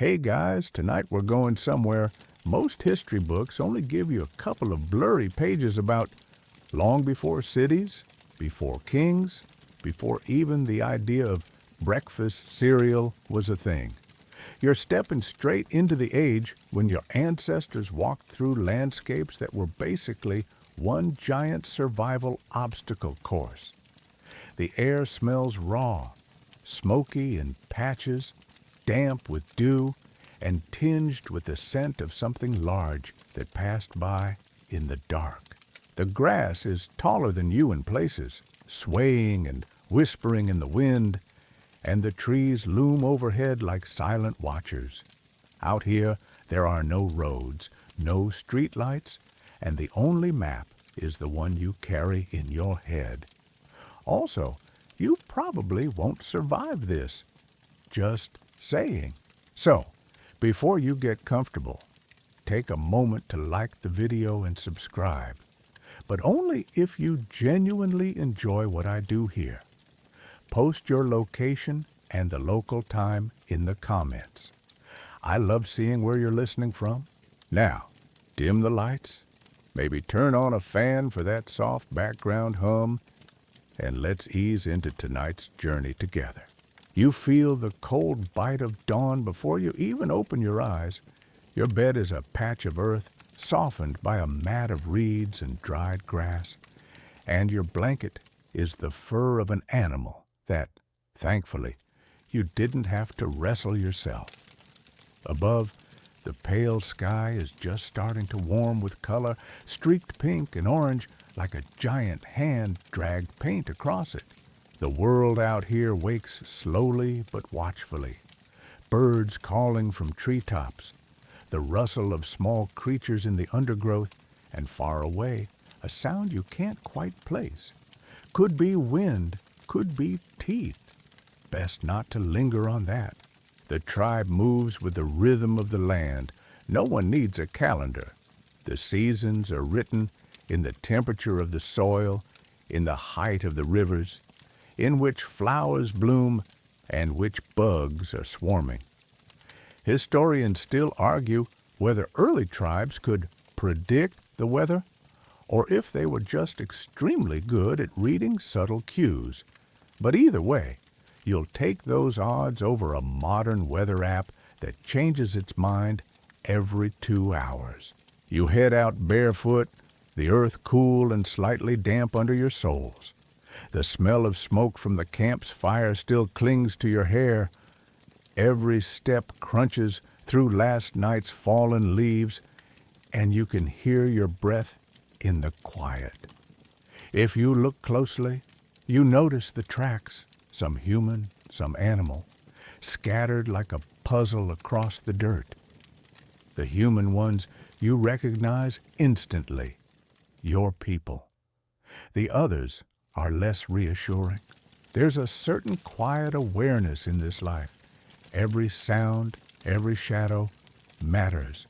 Hey guys, tonight we're going somewhere most history books only give you a couple of blurry pages about long before cities, before kings, before even the idea of breakfast cereal was a thing. You're stepping straight into the age when your ancestors walked through landscapes that were basically one giant survival obstacle course. The air smells raw, smoky in patches, damp with dew, and tinged with the scent of something large that passed by in the dark. The grass is taller than you in places, swaying and whispering in the wind, and the trees loom overhead like silent watchers. Out here, there are no roads, no streetlights, and the only map is the one you carry in your head. Also, you probably won't survive this. Just saying. So, before you get comfortable, take a moment to like the video and subscribe, but only if you genuinely enjoy what I do here. Post your location and the local time in the comments. I love seeing where you're listening from. Now, dim the lights, maybe turn on a fan for that soft background hum, and let's ease into tonight's journey together. You feel the cold bite of dawn before you even open your eyes. Your bed is a patch of earth softened by a mat of reeds and dried grass, and your blanket is the fur of an animal that, thankfully, you didn't have to wrestle yourself. Above, the pale sky is just starting to warm with color, streaked pink and orange like a giant hand dragged paint across it. The world out here wakes slowly but watchfully. Birds calling from treetops, the rustle of small creatures in the undergrowth, and far away, a sound you can't quite place. Could be wind, could be teeth. Best not to linger on that. The tribe moves with the rhythm of the land. No one needs a calendar. The seasons are written in the temperature of the soil, in the height of the rivers, in which flowers bloom and which bugs are swarming. Historians still argue whether early tribes could predict the weather or if they were just extremely good at reading subtle cues. But either way, you'll take those odds over a modern weather app that changes its mind every 2 hours. You head out barefoot, the earth cool and slightly damp under your soles. The smell of smoke from the camp's fire still clings to your hair. Every step crunches through last night's fallen leaves, and you can hear your breath in the quiet. If you look closely, you notice the tracks, some human, some animal, scattered like a puzzle across the dirt. The human ones you recognize instantly, your people. The others are less reassuring. There's a certain quiet awareness in this life. Every sound, every shadow matters.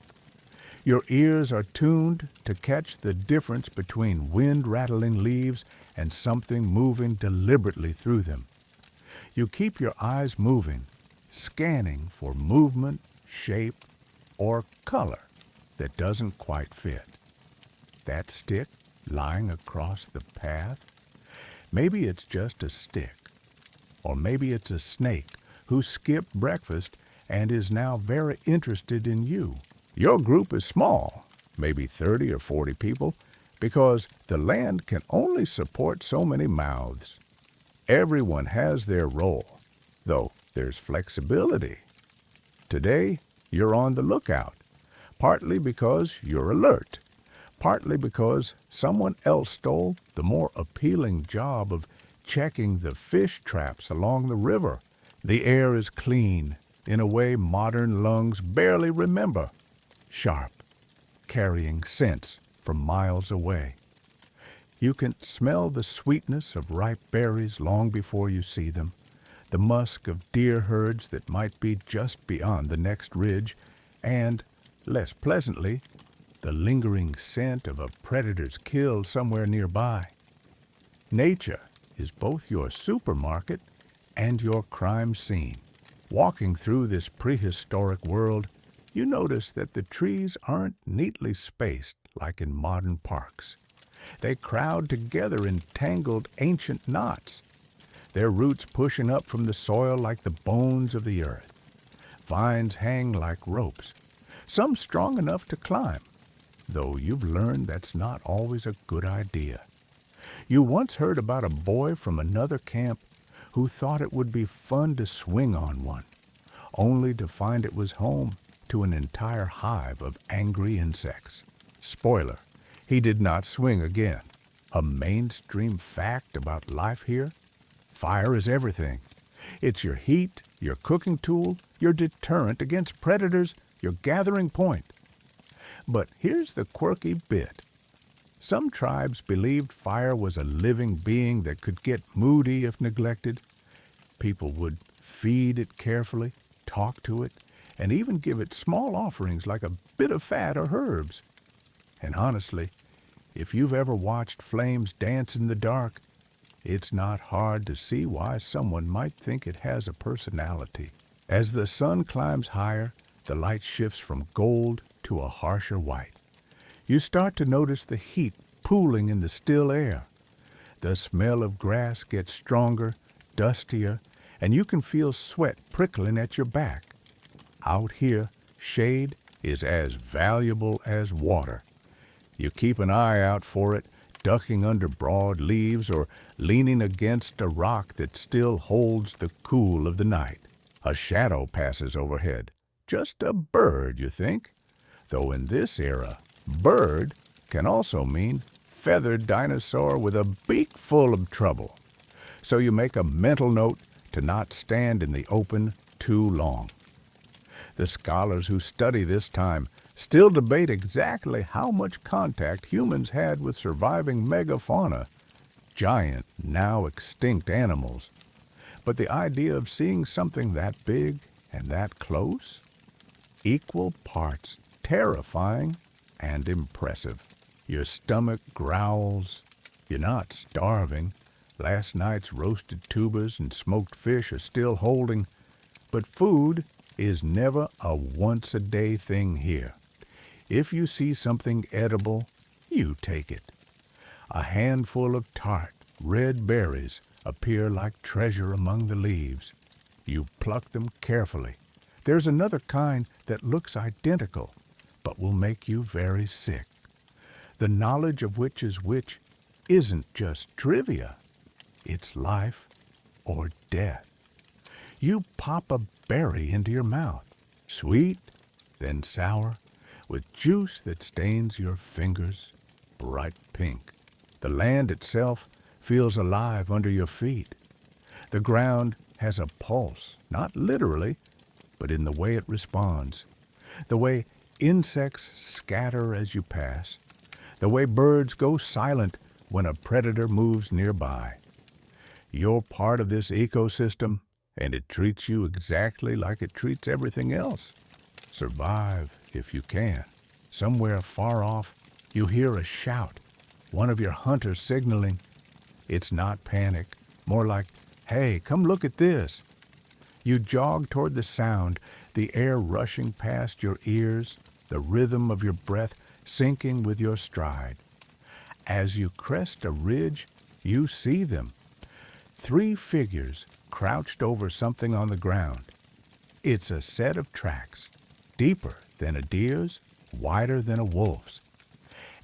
Your ears are tuned to catch the difference between wind rattling leaves and something moving deliberately through them. You keep your eyes moving, scanning for movement, shape, or color that doesn't quite fit. That stick lying across the path? Maybe it's just a stick. Or maybe it's a snake who skipped breakfast and is now very interested in you. Your group is small, maybe 30 or 40 people, because the land can only support so many mouths. Everyone has their role, though there's flexibility. Today, you're on the lookout, partly because you're alert, partly because someone else stole the more appealing job of checking the fish traps along the river. The air is clean, in a way modern lungs barely remember. Sharp, carrying scents from miles away. You can smell the sweetness of ripe berries long before you see them, the musk of deer herds that might be just beyond the next ridge, and, less pleasantly, the lingering scent of a predator's kill somewhere nearby. Nature is both your supermarket and your crime scene. Walking through this prehistoric world, you notice that the trees aren't neatly spaced like in modern parks. They crowd together in tangled ancient knots, their roots pushing up from the soil like the bones of the earth. Vines hang like ropes, some strong enough to climb, though you've learned that's not always a good idea. You once heard about a boy from another camp who thought it would be fun to swing on one, only to find it was home to an entire hive of angry insects. Spoiler, he did not swing again. A mainstream fact about life here? Fire is everything. It's your heat, your cooking tool, your deterrent against predators, your gathering point. But here's the quirky bit. Some tribes believed fire was a living being that could get moody if neglected. People would feed it carefully, talk to it, and even give it small offerings like a bit of fat or herbs. And honestly, if you've ever watched flames dance in the dark, it's not hard to see why someone might think it has a personality. As the sun climbs higher, the light shifts from gold to a harsher white. You start to notice the heat pooling in the still air. The smell of grass gets stronger, dustier, and you can feel sweat prickling at your back. Out here, shade is as valuable as water. You keep an eye out for it, ducking under broad leaves or leaning against a rock that still holds the cool of the night. A shadow passes overhead. Just a bird, you think? Though in this era, bird can also mean feathered dinosaur with a beak full of trouble. So you make a mental note to not stand in the open too long. The scholars who study this time still debate exactly how much contact humans had with surviving megafauna, giant, now extinct animals. But the idea of seeing something that big and that close? Equal parts terrifying and impressive. Your stomach growls. You're not starving. Last night's roasted tubers and smoked fish are still holding. But food is never a once-a-day thing here. If you see something edible, you take it. A handful of tart, red berries appear like treasure among the leaves. You pluck them carefully. There's another kind that looks identical, but will make you very sick. The knowledge of which is which isn't just trivia. It's life or death. You pop a berry into your mouth, sweet, then sour, with juice that stains your fingers bright pink. The land itself feels alive under your feet. The ground has a pulse, not literally, but in the way it responds, the way insects scatter as you pass, the way birds go silent when a predator moves nearby. You're part of this ecosystem, and it treats you exactly like it treats everything else. Survive if you can. Somewhere far off, you hear a shout, one of your hunters signaling. It's not panic, more like, "Hey, come look at this." You jog toward the sound, the air rushing past your ears, the rhythm of your breath syncing with your stride. As you crest a ridge, you see them. 3 figures crouched over something on the ground. It's a set of tracks, deeper than a deer's, wider than a wolf's.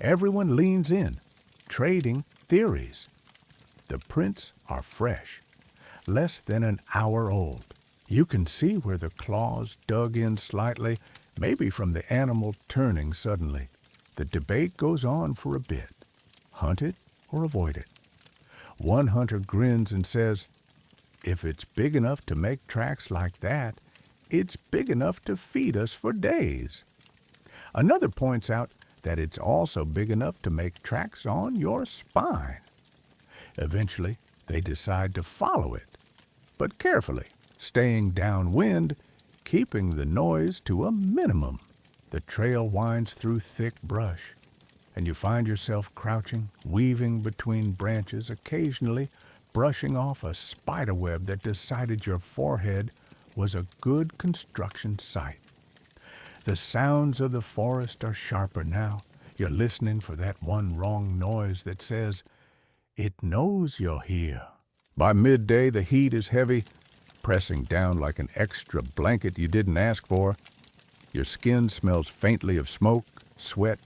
Everyone leans in, trading theories. The prints are fresh, less than an hour old. You can see where the claws dug in slightly, maybe from the animal turning suddenly. The debate goes on for a bit. Hunt it or avoid it? One hunter grins and says, "If it's big enough to make tracks like that, it's big enough to feed us for days." Another points out that it's also big enough to make tracks on your spine. Eventually, they decide to follow it, but carefully, staying downwind, keeping the noise to a minimum. The trail winds through thick brush, and you find yourself crouching, weaving between branches, occasionally brushing off a spiderweb that decided your forehead was a good construction site. The sounds of the forest are sharper now. You're listening for that one wrong noise that says, it knows you're here. By midday, the heat is heavy, pressing down like an extra blanket you didn't ask for. Your skin smells faintly of smoke, sweat,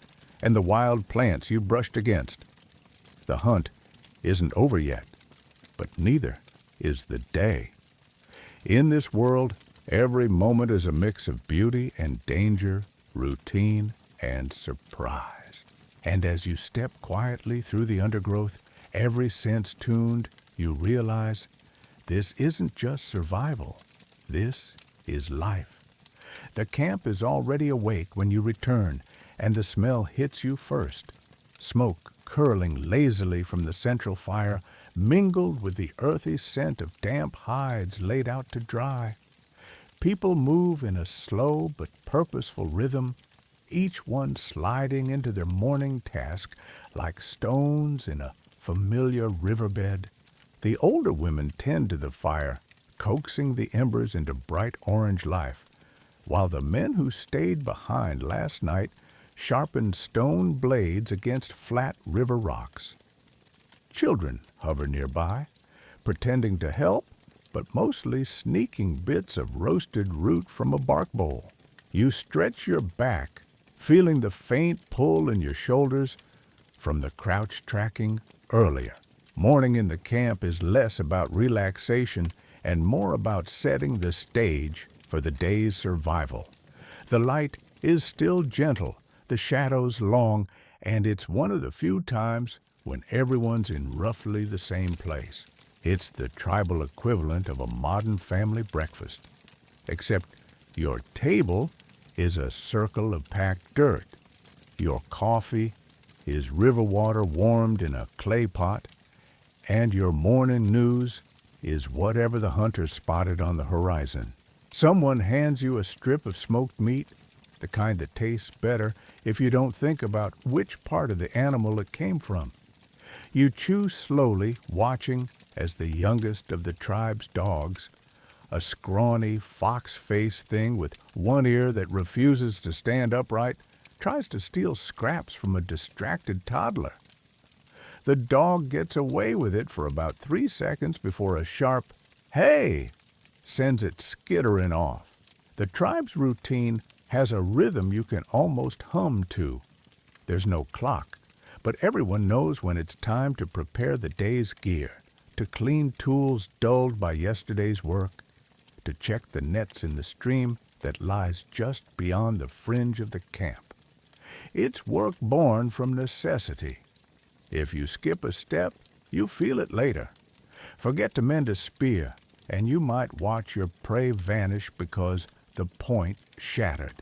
and the wild plants you brushed against. The hunt isn't over yet, but neither is the day. In this world, every moment is a mix of beauty and danger, routine and surprise. And as you step quietly through the undergrowth, every sense tuned, you realize this isn't just survival. This is life. The camp is already awake when you return, and the smell hits you first. Smoke curling lazily from the central fire, mingled with the earthy scent of damp hides laid out to dry. People move in a slow but purposeful rhythm, each one sliding into their morning task like stones in a familiar riverbed. The older women tend to the fire, coaxing the embers into bright orange life, while the men who stayed behind last night sharpened stone blades against flat river rocks. Children hover nearby, pretending to help, but mostly sneaking bits of roasted root from a bark bowl. You stretch your back, feeling the faint pull in your shoulders from the crouch tracking earlier. Morning in the camp is less about relaxation and more about setting the stage for the day's survival. The light is still gentle, the shadows long, and it's one of the few times when everyone's in roughly the same place. It's the tribal equivalent of a modern family breakfast, except your table is a circle of packed dirt. Your coffee is river water warmed in a clay pot, and your morning news is whatever the hunter spotted on the horizon. Someone hands you a strip of smoked meat, the kind that tastes better if you don't think about which part of the animal it came from. You chew slowly, watching as the youngest of the tribe's dogs, a scrawny, fox-faced thing with one ear that refuses to stand upright, tries to steal scraps from a distracted toddler. The dog gets away with it for about 3 seconds before a sharp, "Hey!" sends it skittering off. The tribe's routine has a rhythm you can almost hum to. There's no clock, but everyone knows when it's time to prepare the day's gear, to clean tools dulled by yesterday's work, to check the nets in the stream that lies just beyond the fringe of the camp. It's work born from necessity. If you skip a step, you feel it later. Forget to mend a spear, and you might watch your prey vanish because the point shattered.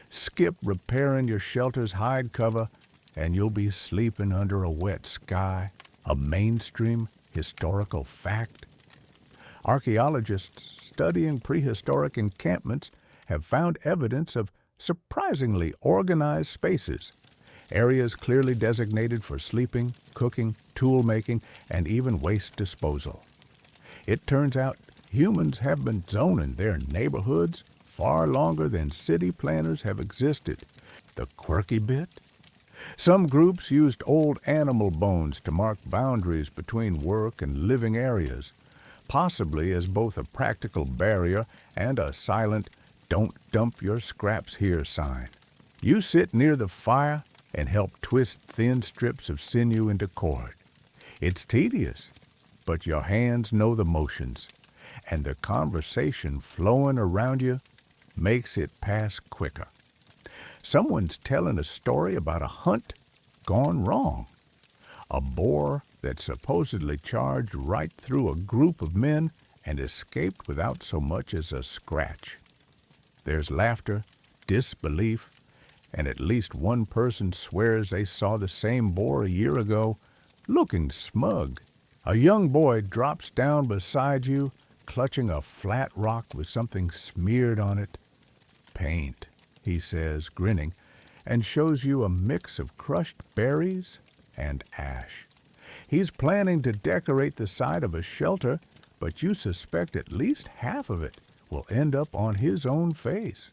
Skip repairing your shelter's hide cover, and you'll be sleeping under a wet sky, a mainstream historical fact. Archaeologists studying prehistoric encampments have found evidence of surprisingly organized spaces, areas clearly designated for sleeping, cooking, tool making, and even waste disposal. It turns out humans have been zoning their neighborhoods far longer than city planners have existed. The quirky bit? Some groups used old animal bones to mark boundaries between work and living areas, possibly as both a practical barrier and a silent "don't dump your scraps here" sign. You sit near the fire and help twist thin strips of sinew into cord. It's tedious, but your hands know the motions, and the conversation flowing around you makes it pass quicker. Someone's telling a story about a hunt gone wrong. A boar that supposedly charged right through a group of men and escaped without so much as a scratch. There's laughter, disbelief, and at least one person swears they saw the same boar a year ago, looking smug. A young boy drops down beside you, clutching a flat rock with something smeared on it. "Paint," he says, grinning, and shows you a mix of crushed berries and ash. He's planning to decorate the side of a shelter, but you suspect at least half of it will end up on his own face.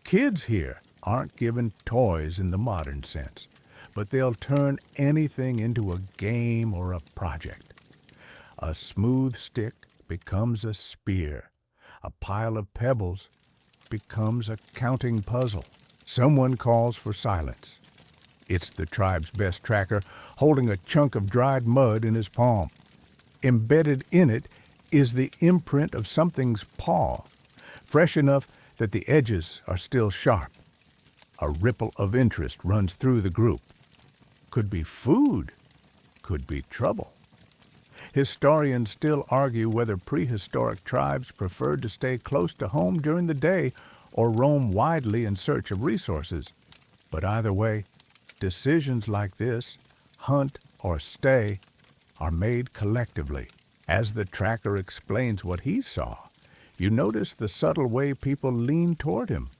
Kids here aren't given toys in the modern sense, but they'll turn anything into a game or a project. A smooth stick becomes a spear. A pile of pebbles becomes a counting puzzle. Someone calls for silence. It's the tribe's best tracker holding a chunk of dried mud in his palm. Embedded in it is the imprint of something's paw, fresh enough that the edges are still sharp. A ripple of interest runs through the group. Could be food, could be trouble. Historians still argue whether prehistoric tribes preferred to stay close to home during the day or roam widely in search of resources. But either way, decisions like this, hunt or stay, are made collectively. As the tracker explains what he saw, you notice the subtle way people lean toward him.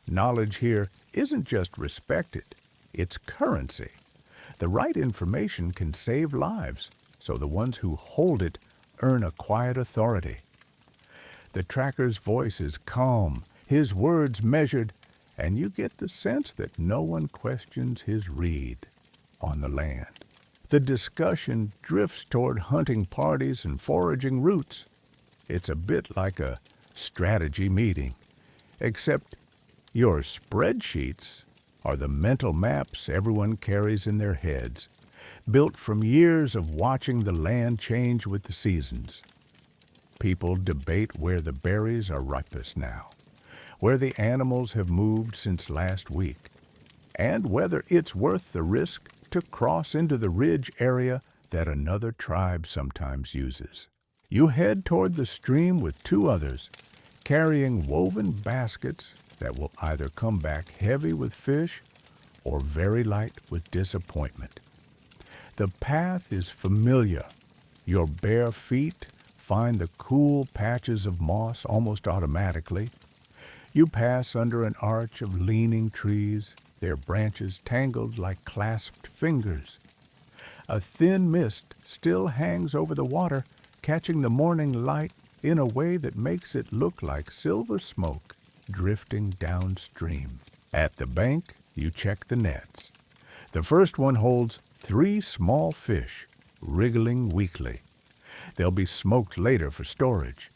Knowledge here isn't just respected, it's currency. The right information can save lives, so the ones who hold it earn a quiet authority. The tracker's voice is calm, his words measured, and you get the sense that no one questions his read on the land. The discussion drifts toward hunting parties and foraging routes. It's a bit like a strategy meeting, except your spreadsheets are the mental maps everyone carries in their heads, built from years of watching the land change with the seasons. People debate where the berries are ripest now, where the animals have moved since last week, and whether it's worth the risk to cross into the ridge area that another tribe sometimes uses. You head toward the stream with two others, carrying woven baskets that will either come back heavy with fish or very light with disappointment. The path is familiar. Your bare feet find the cool patches of moss almost automatically. You pass under an arch of leaning trees, their branches tangled like clasped fingers. A thin mist still hangs over the water, catching the morning light in a way that makes it look like silver smoke drifting downstream. At the bank, you check the nets. The first one holds 3 small fish, wriggling weakly. They'll be smoked later for storage.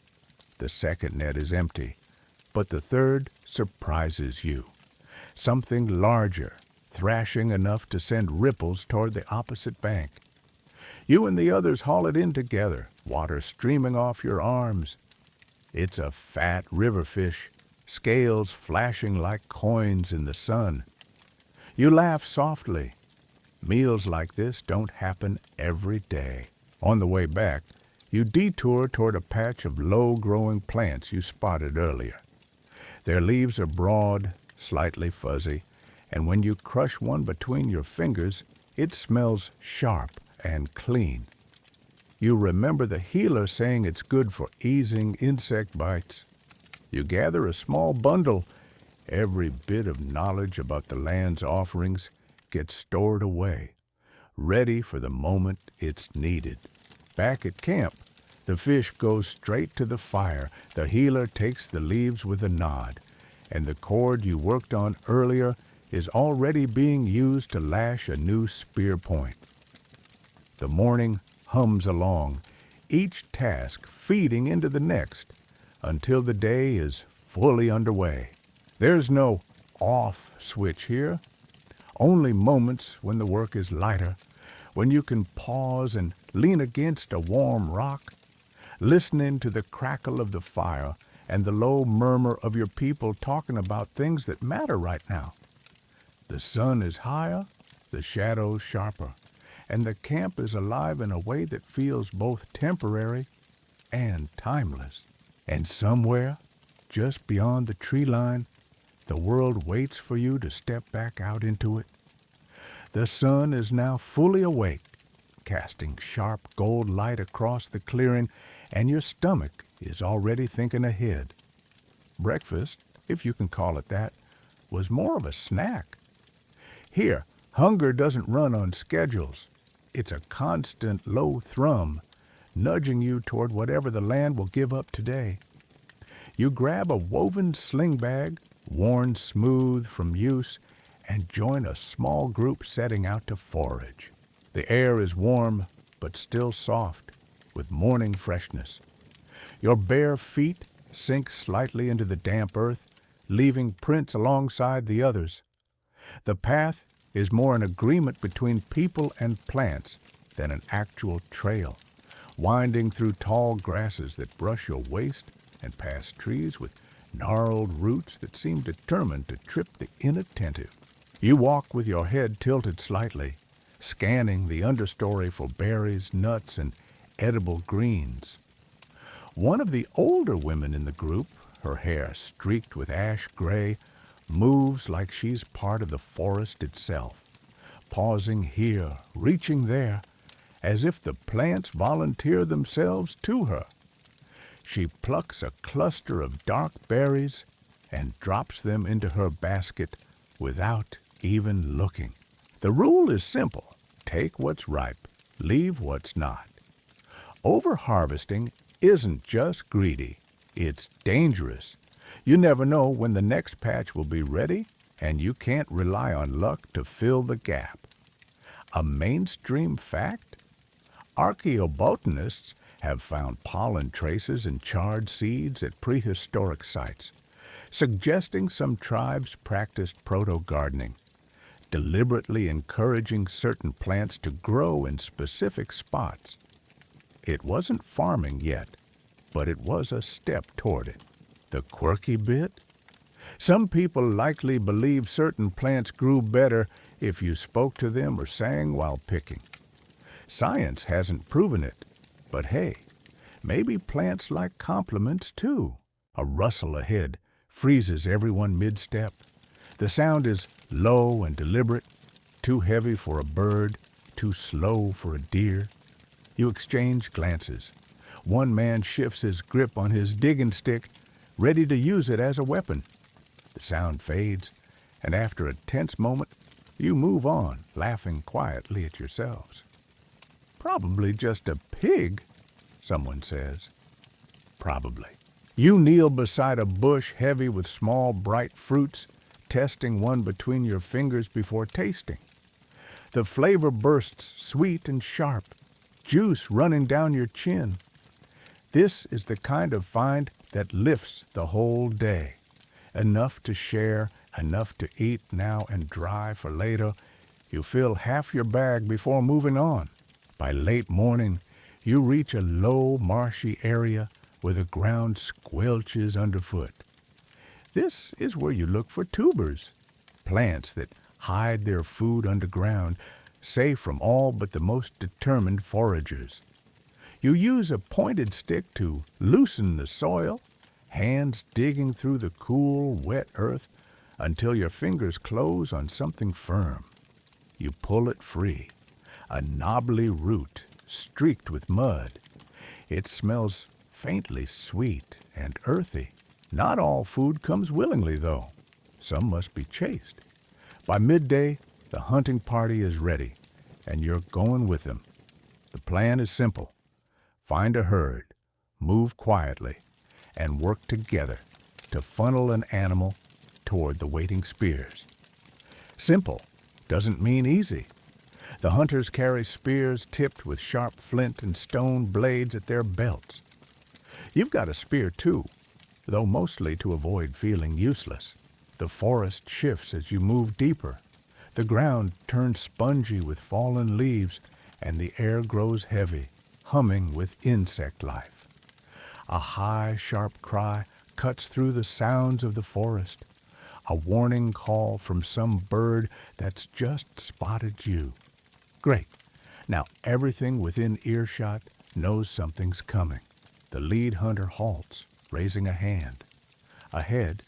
The second net is empty, but the third surprises you. Something larger, thrashing enough to send ripples toward the opposite bank. You and the others haul it in together, water streaming off your arms. It's a fat river fish, scales flashing like coins in the sun. You laugh softly. Meals like this don't happen every day. On the way back, you detour toward a patch of low-growing plants you spotted earlier. Their leaves are broad, slightly fuzzy, and when you crush one between your fingers, it smells sharp and clean. You remember the healer saying it's good for easing insect bites. You gather a small bundle. Every bit of knowledge about the land's offerings gets stored away, ready for the moment it's needed. Back at camp, the fish goes straight to the fire. The healer takes the leaves with a nod, and the cord you worked on earlier is already being used to lash a new spear point. The morning hums along, each task feeding into the next, until the day is fully underway. There's no off switch here, only moments when the work is lighter, when you can pause and lean against a warm rock, listening to the crackle of the fire and the low murmur of your people talking about things that matter right now. The sun is higher, the shadows sharper, and the camp is alive in a way that feels both temporary and timeless. And somewhere, just beyond the tree line, the world waits for you to step back out into it. The sun is now fully awake, casting sharp gold light across the clearing, and your stomach is already thinking ahead. Breakfast, if you can call it that, was more of a snack. Here, hunger doesn't run on schedules. It's a constant low thrum, nudging you toward whatever the land will give up today. You grab a woven sling bag, worn smooth from use, and join a small group setting out to forage. The air is warm, but still soft, with morning freshness. Your bare feet sink slightly into the damp earth, leaving prints alongside the others. The path is more an agreement between people and plants than an actual trail, winding through tall grasses that brush your waist and past trees with gnarled roots that seem determined to trip the inattentive. You walk with your head tilted slightly, scanning the understory for berries, nuts, and edible greens. One of the older women in the group, her hair streaked with ash gray, moves like she's part of the forest itself, pausing here, reaching there, as if the plants volunteer themselves to her. She plucks a cluster of dark berries and drops them into her basket without even looking. The rule is simple. Take what's ripe, leave what's not. Over-harvesting isn't just greedy, it's dangerous. You never know when the next patch will be ready, and you can't rely on luck to fill the gap. A mainstream fact? Archaeobotanists have found pollen traces in charred seeds at prehistoric sites, suggesting some tribes practiced proto-gardening, deliberately encouraging certain plants to grow in specific spots. It wasn't farming yet, but it was a step toward it. The quirky bit? Some people likely believe certain plants grew better if you spoke to them or sang while picking. Science hasn't proven it, but hey, maybe plants like compliments too. A rustle ahead freezes everyone mid-step. The sound is low and deliberate, too heavy for a bird, too slow for a deer. You exchange glances. One man shifts his grip on his digging stick, ready to use it as a weapon. The sound fades, and after a tense moment, you move on, laughing quietly at yourselves. Probably just a pig, someone says. Probably. You kneel beside a bush heavy with small, bright fruits, testing one between your fingers before tasting. The flavor bursts sweet and sharp, juice running down your chin. This is the kind of find that lifts the whole day. Enough to share, enough to eat now and dry for later. You fill half your bag before moving on. By late morning, you reach a low, marshy area where the ground squelches underfoot. This is where you look for tubers, plants that hide their food underground, safe from all but the most determined foragers. You use a pointed stick to loosen the soil, hands digging through the cool, wet earth until your fingers close on something firm. You pull it free, a knobbly root streaked with mud. It smells faintly sweet and earthy. Not all food comes willingly, though. Some must be chased. By midday, the hunting party is ready, and you're going with them. The plan is simple. Find a herd, move quietly, and work together to funnel an animal toward the waiting spears. Simple doesn't mean easy. The hunters carry spears tipped with sharp flint and stone blades at their belts. You've got a spear too, though mostly to avoid feeling useless. The forest shifts as you move deeper. The ground turns spongy with fallen leaves, and the air grows heavy, humming with insect life. A high, sharp cry cuts through the sounds of the forest, a warning call from some bird that's just spotted you. Great. Now everything within earshot knows something's coming. The lead hunter halts, raising a hand. Ahead,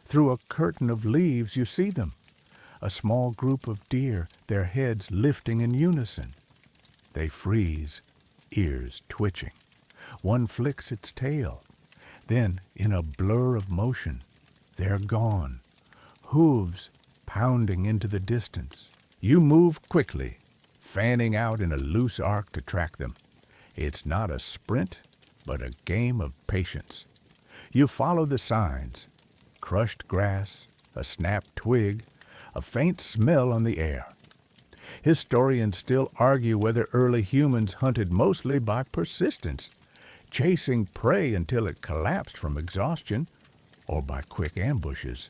through a curtain of leaves, you see them. A small group of deer, their heads lifting in unison. They freeze, ears twitching. One flicks its tail. Then, in a blur of motion, they're gone. Hooves pounding into the distance. You move quickly, fanning out in a loose arc to track them. It's not a sprint, but a game of patience. You follow the signs: crushed grass, a snapped twig, a faint smell on the air. Historians still argue whether early humans hunted mostly by persistence, chasing prey until it collapsed from exhaustion, or by quick ambushes.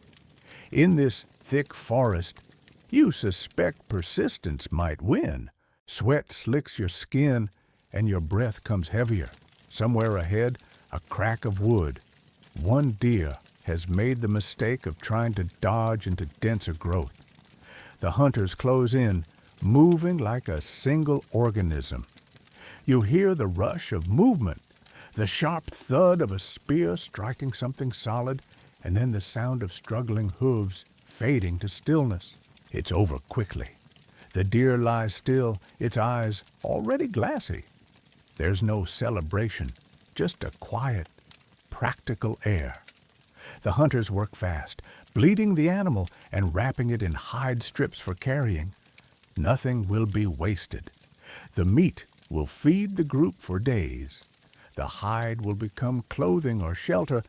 In this thick forest, you suspect persistence might win. Sweat slicks your skin and your breath comes heavier. Somewhere ahead, a crack of wood. One deer has made the mistake of trying to dodge into denser growth. The hunters close in, moving like a single organism. You hear the rush of movement, the sharp thud of a spear striking something solid, and then the sound of struggling hooves fading to stillness. It's over quickly. The deer lies still, its eyes already glassy. There's no celebration, just a quiet, practical air. The hunters work fast, bleeding the animal and wrapping it in hide strips for carrying. Nothing will be wasted. The meat will feed the group for days. The hide will become clothing or shelter,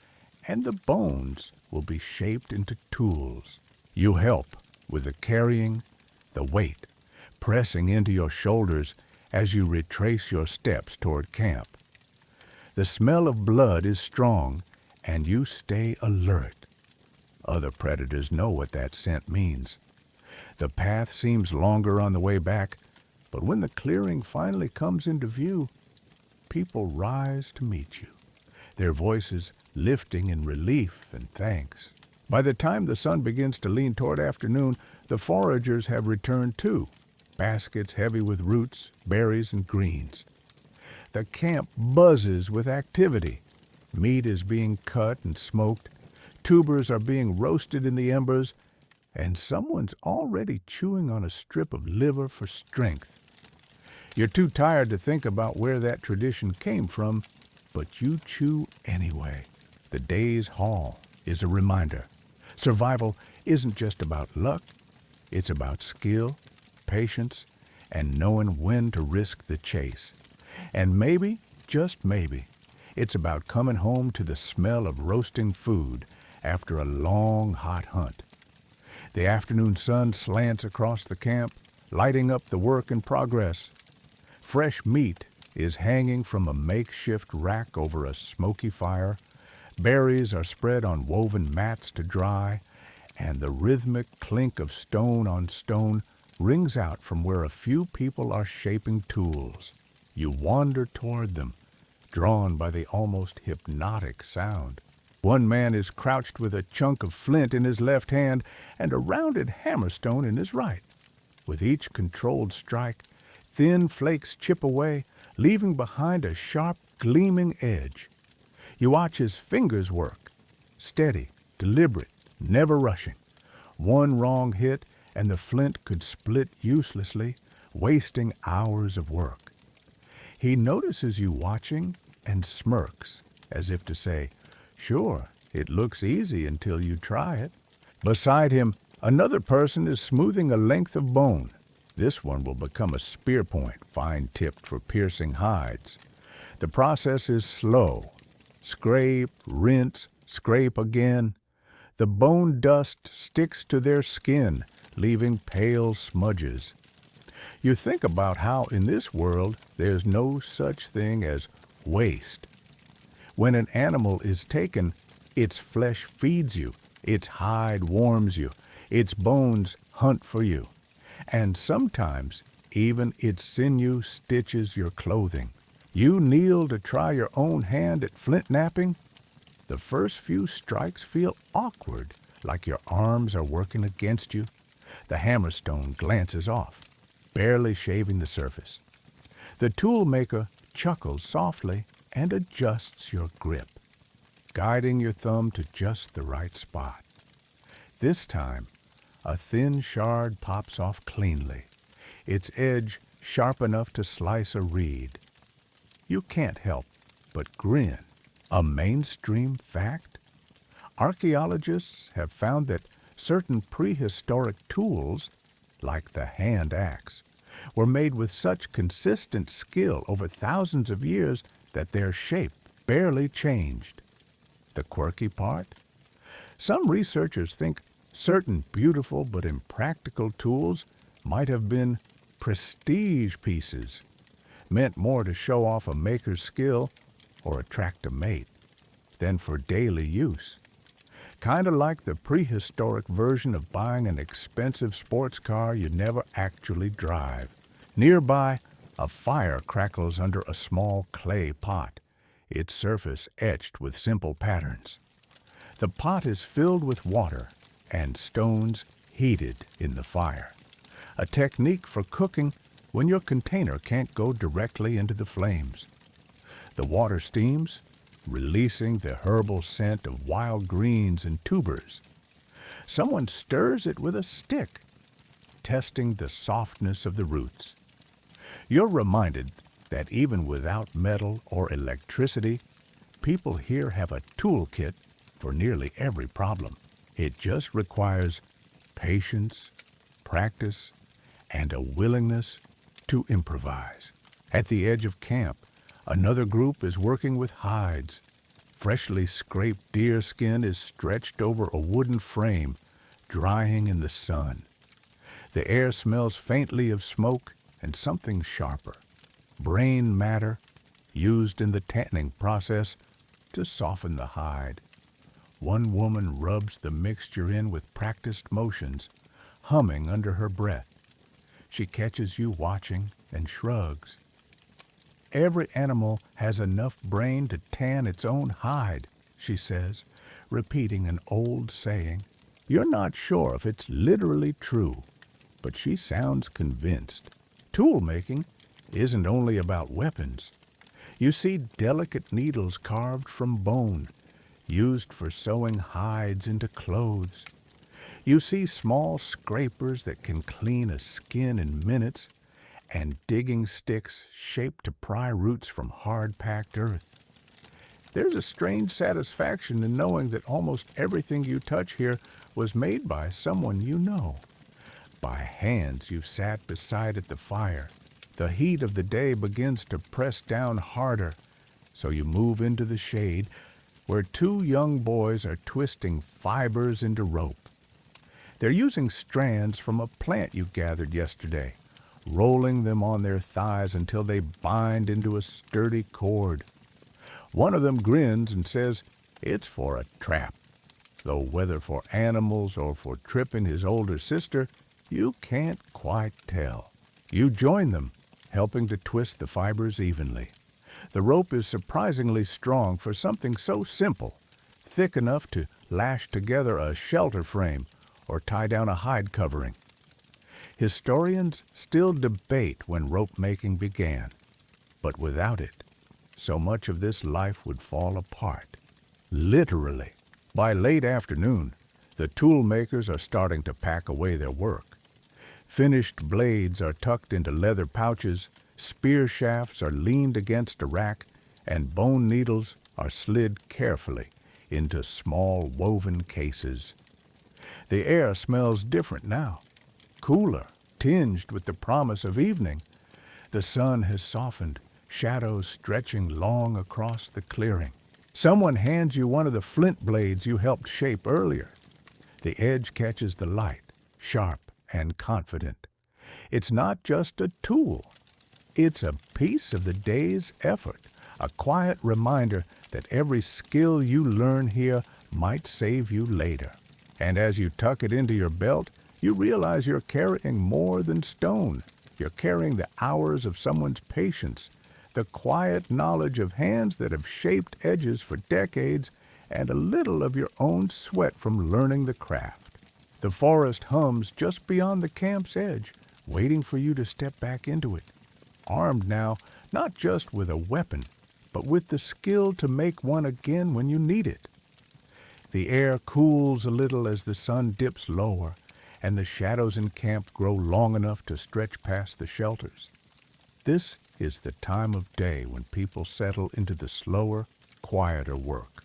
and the bones will be shaped into tools. You help with the carrying, the weight, pressing into your shoulders as you retrace your steps toward camp. The smell of blood is strong, and you stay alert. Other predators know what that scent means. The path seems longer on the way back, but when the clearing finally comes into view, people rise to meet you, their voices lifting in relief and thanks. By the time the sun begins to lean toward afternoon, the foragers have returned too, baskets heavy with roots, berries, and greens. The camp buzzes with activity. Meat is being cut and smoked, tubers are being roasted in the embers, and someone's already chewing on a strip of liver for strength. You're too tired to think about where that tradition came from, but you chew anyway. The day's haul is a reminder. Survival isn't just about luck, it's about skill, patience, and knowing when to risk the chase. And maybe, just maybe, it's about coming home to the smell of roasting food after a long, hot hunt. The afternoon sun slants across the camp, lighting up the work in progress. Fresh meat is hanging from a makeshift rack over a smoky fire. Berries are spread on woven mats to dry, and the rhythmic clink of stone on stone rings out from where a few people are shaping tools. You wander toward them, drawn by the almost hypnotic sound. One man is crouched with a chunk of flint in his left hand and a rounded hammerstone in his right. With each controlled strike, thin flakes chip away, leaving behind a sharp, gleaming edge. You watch his fingers work, steady, deliberate, never rushing. One wrong hit, and the flint could split uselessly, wasting hours of work. He notices you watching and smirks, as if to say, "Sure, it looks easy until you try it." Beside him, another person is smoothing a length of bone. This one will become a spear point, fine-tipped for piercing hides. The process is slow. Scrape, rinse, scrape again. The bone dust sticks to their skin, leaving pale smudges. You think about how in this world there's no such thing as waste. When an animal is taken, its flesh feeds you, its hide warms you, its bones hunt for you, and sometimes even its sinew stitches your clothing. You kneel to try your own hand at flint knapping. The first few strikes feel awkward, like your arms are working against you. The hammerstone glances off, barely shaving the surface. The toolmaker chuckles softly and adjusts your grip, guiding your thumb to just the right spot. This time, a thin shard pops off cleanly, its edge sharp enough to slice a reed. You can't help but grin. A mainstream fact? Archaeologists have found that certain prehistoric tools, like the hand axe, were made with such consistent skill over thousands of years that their shape barely changed. The quirky part? Some researchers think certain beautiful but impractical tools might have been prestige pieces, meant more to show off a maker's skill or attract a mate than for daily use. Kind of like the prehistoric version of buying an expensive sports car you never actually drive. Nearby, a fire crackles under a small clay pot, its surface etched with simple patterns. The pot is filled with water and stones heated in the fire, a technique for cooking when your container can't go directly into the flames. The water steams, releasing the herbal scent of wild greens and tubers. Someone stirs it with a stick, testing the softness of the roots. You're reminded that even without metal or electricity, people here have a toolkit for nearly every problem. It just requires patience, practice, and a willingness to improvise. At the edge of camp, another group is working with hides. Freshly scraped deer skin is stretched over a wooden frame, drying in the sun. The air smells faintly of smoke and something sharper, brain matter used in the tanning process to soften the hide. One woman rubs the mixture in with practiced motions, humming under her breath. She catches you watching and shrugs. Every animal has enough brain to tan its own hide, she says, repeating an old saying. You're not sure if it's literally true, but she sounds convinced. Tool making isn't only about weapons. You see delicate needles carved from bone, used for sewing hides into clothes. You see small scrapers that can clean a skin in minutes, and digging sticks shaped to pry roots from hard-packed earth. There's a strange satisfaction in knowing that almost everything you touch here was made by someone you know, by hands you've sat beside at the fire. The heat of the day begins to press down harder, so you move into the shade, where two young boys are twisting fibers into rope. They're using strands from a plant you gathered yesterday, rolling them on their thighs until they bind into a sturdy cord. One of them grins and says it's for a trap, though whether for animals or for tripping his older sister, you can't quite tell. You join them, helping to twist the fibers evenly. The rope is surprisingly strong for something so simple, thick enough to lash together a shelter frame or tie down a hide covering. Historians still debate when rope making began, but without it, so much of this life would fall apart. Literally. By late afternoon, the tool makers are starting to pack away their work. Finished blades are tucked into leather pouches, spear shafts are leaned against a rack, and bone needles are slid carefully into small woven cases. The air smells different now, cooler, tinged with the promise of evening. The sun has softened, shadows stretching long across the clearing. Someone hands you one of the flint blades you helped shape earlier. The edge catches the light, sharp and confident. It's not just a tool. It's a piece of the day's effort, a quiet reminder that every skill you learn here might save you later. And as you tuck it into your belt, you realize you're carrying more than stone. You're carrying the hours of someone's patience, the quiet knowledge of hands that have shaped edges for decades, and a little of your own sweat from learning the craft. The forest hums just beyond the camp's edge, waiting for you to step back into it. Armed now, not just with a weapon, but with the skill to make one again when you need it. The air cools a little as the sun dips lower, and the shadows in camp grow long enough to stretch past the shelters. This is the time of day when people settle into the slower, quieter work,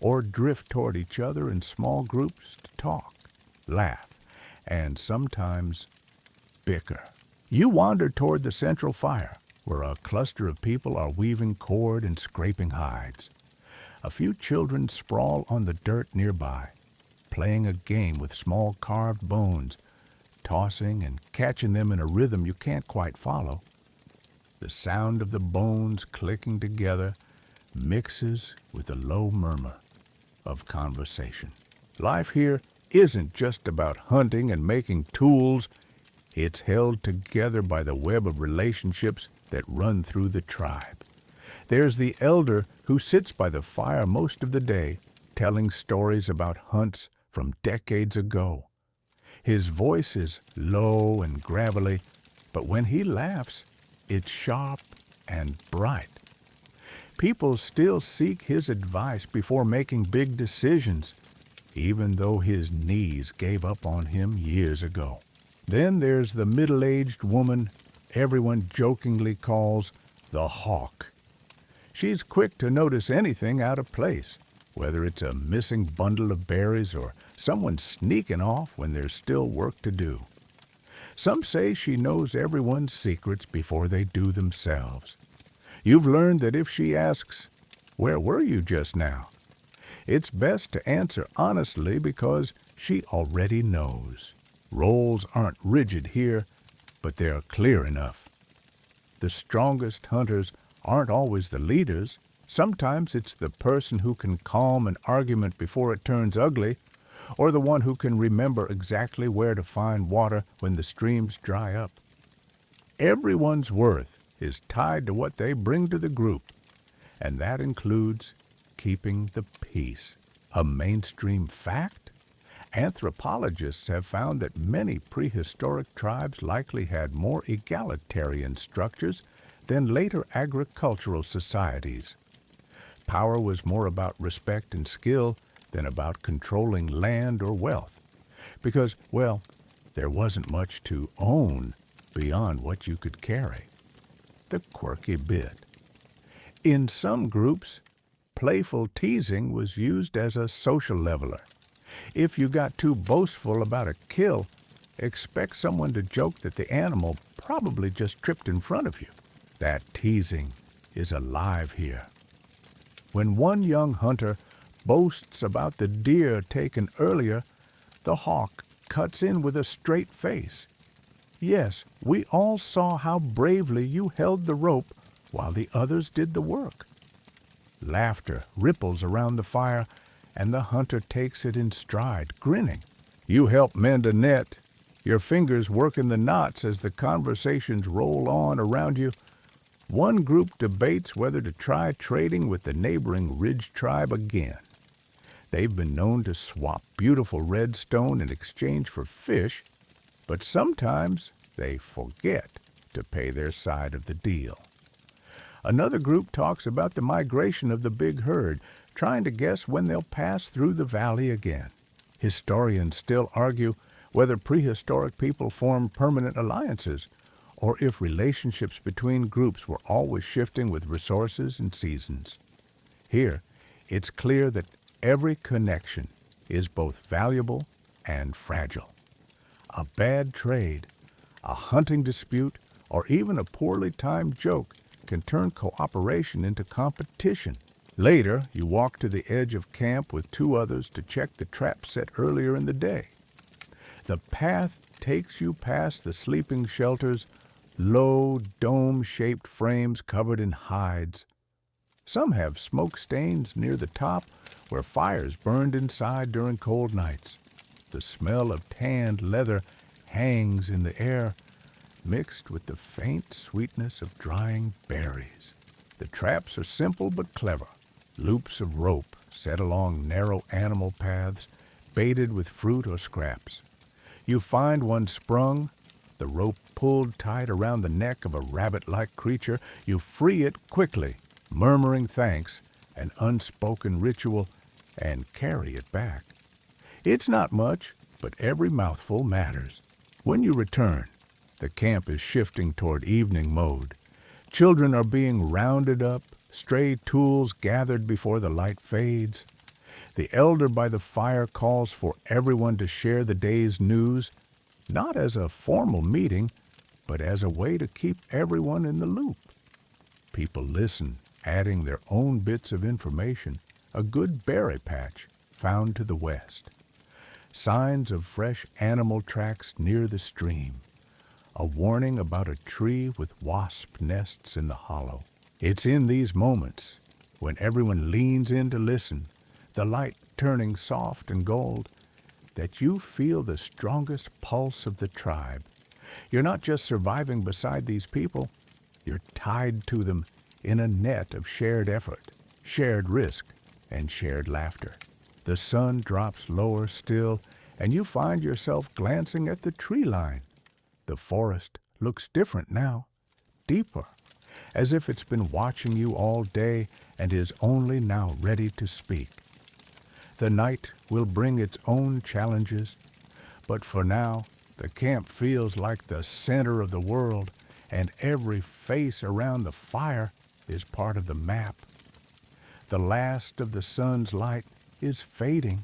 or drift toward each other in small groups to talk, laugh, and sometimes bicker. You wander toward the central fire, where a cluster of people are weaving cord and scraping hides. A few children sprawl on the dirt nearby, playing a game with small carved bones, tossing and catching them in a rhythm you can't quite follow. The sound of the bones clicking together mixes with a low murmur of conversation. Life here isn't just about hunting and making tools. It's held together by the web of relationships that run through the tribe. There's the elder who sits by the fire most of the day, telling stories about hunts from decades ago. His voice is low and gravelly, but when he laughs, it's sharp and bright. People still seek his advice before making big decisions, even though his knees gave up on him years ago. Then there's the middle-aged woman everyone jokingly calls the hawk. She's quick to notice anything out of place, whether it's a missing bundle of berries or someone sneaking off when there's still work to do. Some say she knows everyone's secrets before they do themselves. You've learned that if she asks, "Where were you just now?" it's best to answer honestly because she already knows. Roles aren't rigid here, but they're clear enough. The strongest hunters aren't always the leaders. Sometimes it's the person who can calm an argument before it turns ugly, or the one who can remember exactly where to find water when the streams dry up. Everyone's worth is tied to what they bring to the group, and that includes keeping the peace. A mainstream fact? Anthropologists have found that many prehistoric tribes likely had more egalitarian structures than later agricultural societies. Power was more about respect and skill than about controlling land or wealth, because, well, there wasn't much to own beyond what you could carry. The quirky bit. In some groups, playful teasing was used as a social leveler. If you got too boastful about a kill, expect someone to joke that the animal probably just tripped in front of you. That teasing is alive here. When one young hunter boasts about the deer taken earlier, the hawk cuts in with a straight face. "Yes, we all saw how bravely you held the rope while the others did the work." Laughter ripples around the fire, and the hunter takes it in stride, grinning. You help mend a net, your fingers working the knots as the conversations roll on around you. One group debates whether to try trading with the neighboring Ridge tribe again. They've been known to swap beautiful red stone in exchange for fish, but sometimes they forget to pay their side of the deal. Another group talks about the migration of the big herd, trying to guess when they'll pass through the valley again. Historians still argue whether prehistoric people formed permanent alliances, or if relationships between groups were always shifting with resources and seasons. Here, it's clear that every connection is both valuable and fragile. A bad trade, a hunting dispute, or even a poorly timed joke can turn cooperation into competition. Later, you walk to the edge of camp with two others to check the trap set earlier in the day. The path takes you past the sleeping shelters, low, dome-shaped frames covered in hides. Some have smoke stains near the top where fires burned inside during cold nights. The smell of tanned leather hangs in the air, mixed with the faint sweetness of drying berries. The traps are simple but clever. Loops of rope set along narrow animal paths, baited with fruit or scraps. You find one sprung, the rope pulled tight around the neck of a rabbit-like creature. You free it quickly, murmuring thanks, an unspoken ritual, and carry it back. It's not much, but every mouthful matters. When you return, the camp is shifting toward evening mode. Children are being rounded up, stray tools gathered before the light fades. The elder by the fire calls for everyone to share the day's news, not as a formal meeting, but as a way to keep everyone in the loop. People listen, adding their own bits of information, a good berry patch found to the west, signs of fresh animal tracks near the stream, a warning about a tree with wasp nests in the hollow. It's in these moments, when everyone leans in to listen, the light turning soft and gold, that you feel the strongest pulse of the tribe. You're not just surviving beside these people, you're tied to them in a net of shared effort, shared risk, and shared laughter. The sun drops lower still, and you find yourself glancing at the tree line. The forest looks different now, deeper, as if it's been watching you all day and is only now ready to speak. The night will bring its own challenges, but for now, the camp feels like the center of the world, and every face around the fire is part of the map. The last of the sun's light is fading,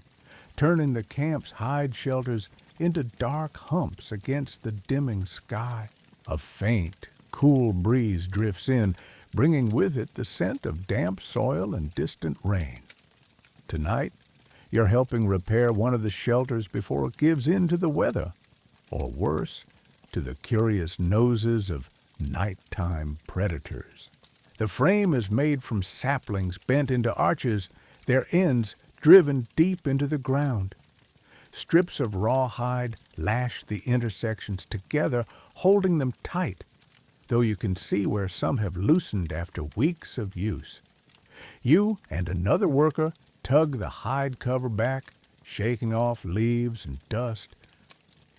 turning the camp's hide shelters into dark humps against the dimming sky. A faint, cool breeze drifts in, bringing with it the scent of damp soil and distant rain. Tonight, you're helping repair one of the shelters before it gives in to the weather, or worse, to the curious noses of nighttime predators. The frame is made from saplings bent into arches, their ends driven deep into the ground. Strips of raw hide lash the intersections together, holding them tight, though you can see where some have loosened after weeks of use. You and another worker tug the hide cover back, shaking off leaves and dust.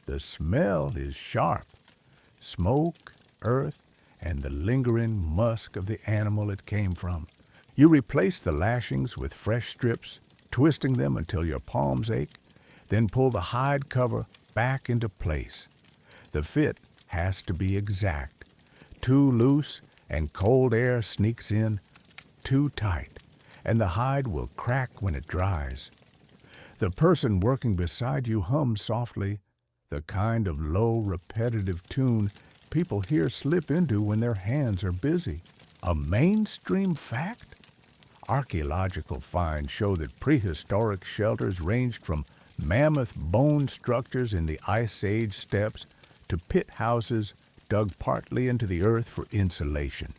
The smell is sharp. Smoke, earth, and the lingering musk of the animal it came from. You replace the lashings with fresh strips, twisting them until your palms ache, then pull the hide cover back into place. The fit has to be exact. Too loose and cold air sneaks in. Too tight, and the hide will crack when it dries. The person working beside you hums softly, the kind of low, repetitive tune people here slip into when their hands are busy. A mainstream fact? Archaeological finds show that prehistoric shelters ranged from mammoth bone structures in the Ice Age steppes to pit houses dug partly into the earth for insulation.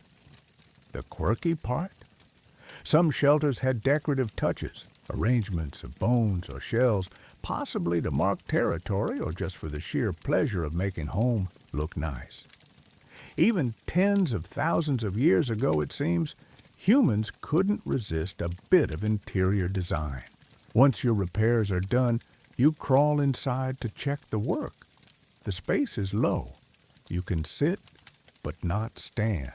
The quirky part? Some shelters had decorative touches, arrangements of bones or shells, possibly to mark territory or just for the sheer pleasure of making home look nice. Even tens of thousands of years ago, it seems, humans couldn't resist a bit of interior design. Once your repairs are done, you crawl inside to check the work. The space is low. You can sit, but not stand.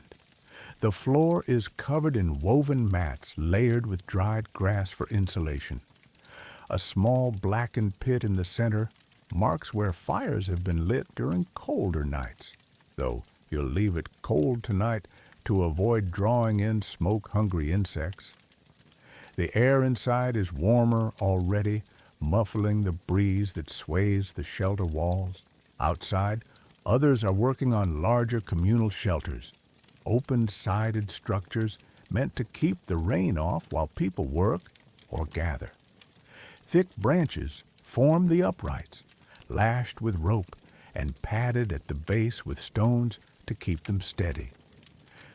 The floor is covered in woven mats layered with dried grass for insulation. A small blackened pit in the center marks where fires have been lit during colder nights, though you'll leave it cold tonight to avoid drawing in smoke-hungry insects. The air inside is warmer already, muffling the breeze that sways the shelter walls. Outside, others are working on larger communal shelters, open-sided structures meant to keep the rain off while people work or gather. Thick branches form the uprights, lashed with rope and padded at the base with stones to keep them steady.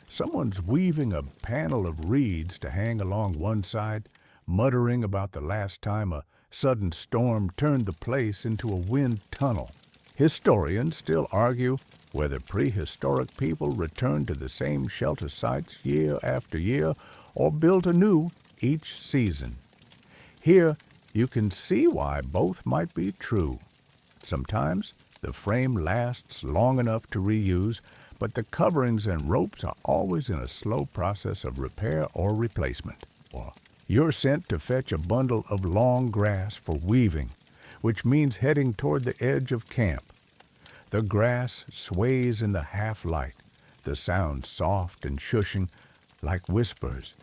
Someone's weaving a panel of reeds to hang along one side, muttering about the last time a sudden storm turned the place into a wind tunnel. Historians still argue whether prehistoric people returned to the same shelter sites year after year or built anew each season. Here, you can see why both might be true. Sometimes the frame lasts long enough to reuse, but the coverings and ropes are always in a slow process of repair or replacement. Or you're sent to fetch a bundle of long grass for weaving, which means heading toward the edge of camp. The grass sways in the half-light, the sound soft and shushing like whispers.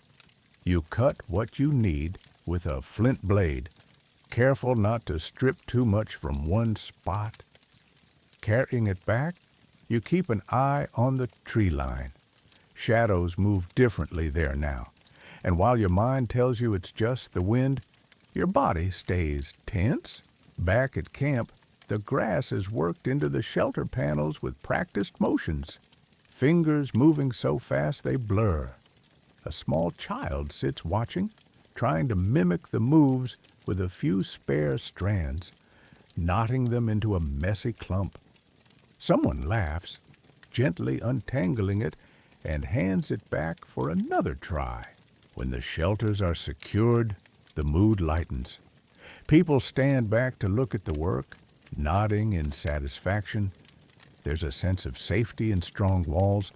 You cut what you need with a flint blade, careful not to strip too much from one spot. Carrying it back, you keep an eye on the tree line. Shadows move differently there now, And while your mind tells you it's just the wind, your body stays tense. Back at camp, the grass is worked into the shelter panels with practiced motions, fingers moving so fast they blur. A small child sits watching, trying to mimic the moves with a few spare strands, knotting them into a messy clump. Someone laughs, gently untangling it, and hands it back for another try. When the shelters are secured, the mood lightens. People stand back to look at the work, nodding in satisfaction. There's a sense of safety in strong walls,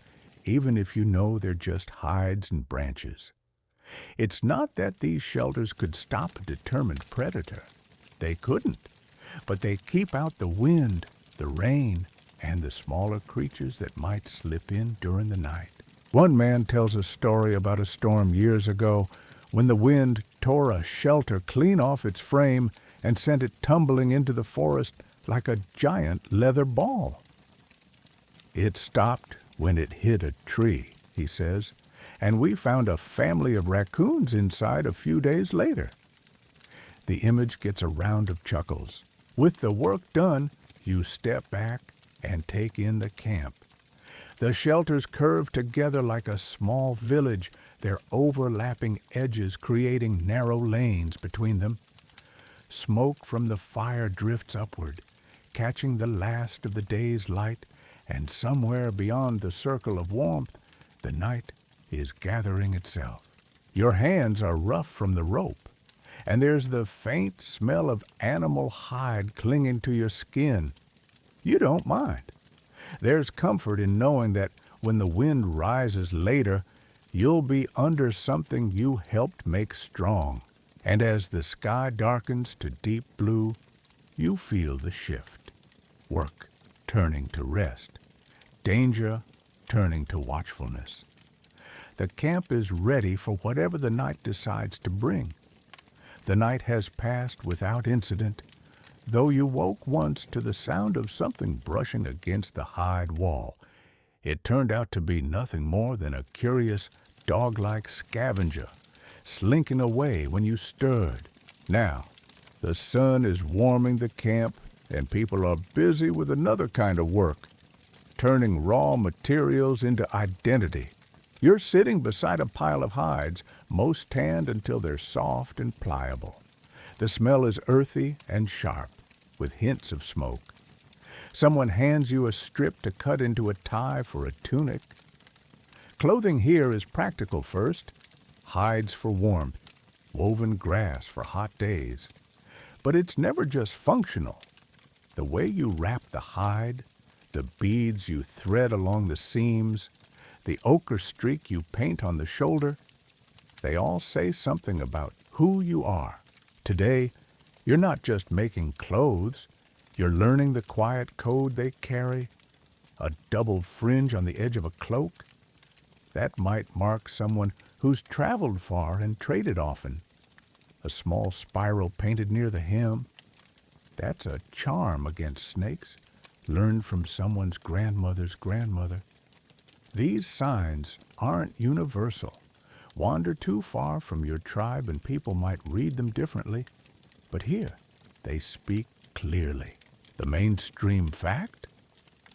even if you know they're just hides and branches. It's not that these shelters could stop a determined predator. They couldn't, but they keep out the wind, the rain, and the smaller creatures that might slip in during the night. One man tells a story about a storm years ago when the wind tore a shelter clean off its frame and sent it tumbling into the forest like a giant leather ball. It stopped when it hit a tree, he says, and we found a family of raccoons inside a few days later. The image gets a round of chuckles. With the work done, you step back and take in the camp. The shelters curve together like a small village, their overlapping edges creating narrow lanes between them. Smoke from the fire drifts upward, catching the last of the day's light, and somewhere beyond the circle of warmth, the night is gathering itself. Your hands are rough from the rope, and there's the faint smell of animal hide clinging to your skin. You don't mind. There's comfort in knowing that when the wind rises later, you'll be under something you helped make strong. And as the sky darkens to deep blue, you feel the shift. Work turning to rest. Danger turning to watchfulness. The camp is ready for whatever the night decides to bring. The night has passed without incident, though you woke once to the sound of something brushing against the hide wall. It turned out to be nothing more than a curious, dog-like scavenger, slinking away when you stirred. Now, the sun is warming the camp, and people are busy with another kind of work, turning raw materials into identity. You're sitting beside a pile of hides, most tanned until they're soft and pliable. The smell is earthy and sharp, with hints of smoke. Someone hands you a strip to cut into a tie for a tunic. Clothing here is practical first. Hides for warmth, woven grass for hot days. But it's never just functional. The way you wrap the hide, the beads you thread along the seams, the ochre streak you paint on the shoulder, they all say something about who you are. Today, you're not just making clothes, you're learning the quiet code they carry. A double fringe on the edge of a cloak, that might mark someone who's traveled far and traded often. A small spiral painted near the hem, that's a charm against snakes, learned from someone's grandmother's grandmother. These signs aren't universal. Wander too far from your tribe and people might read them differently. But here, they speak clearly. The mainstream fact?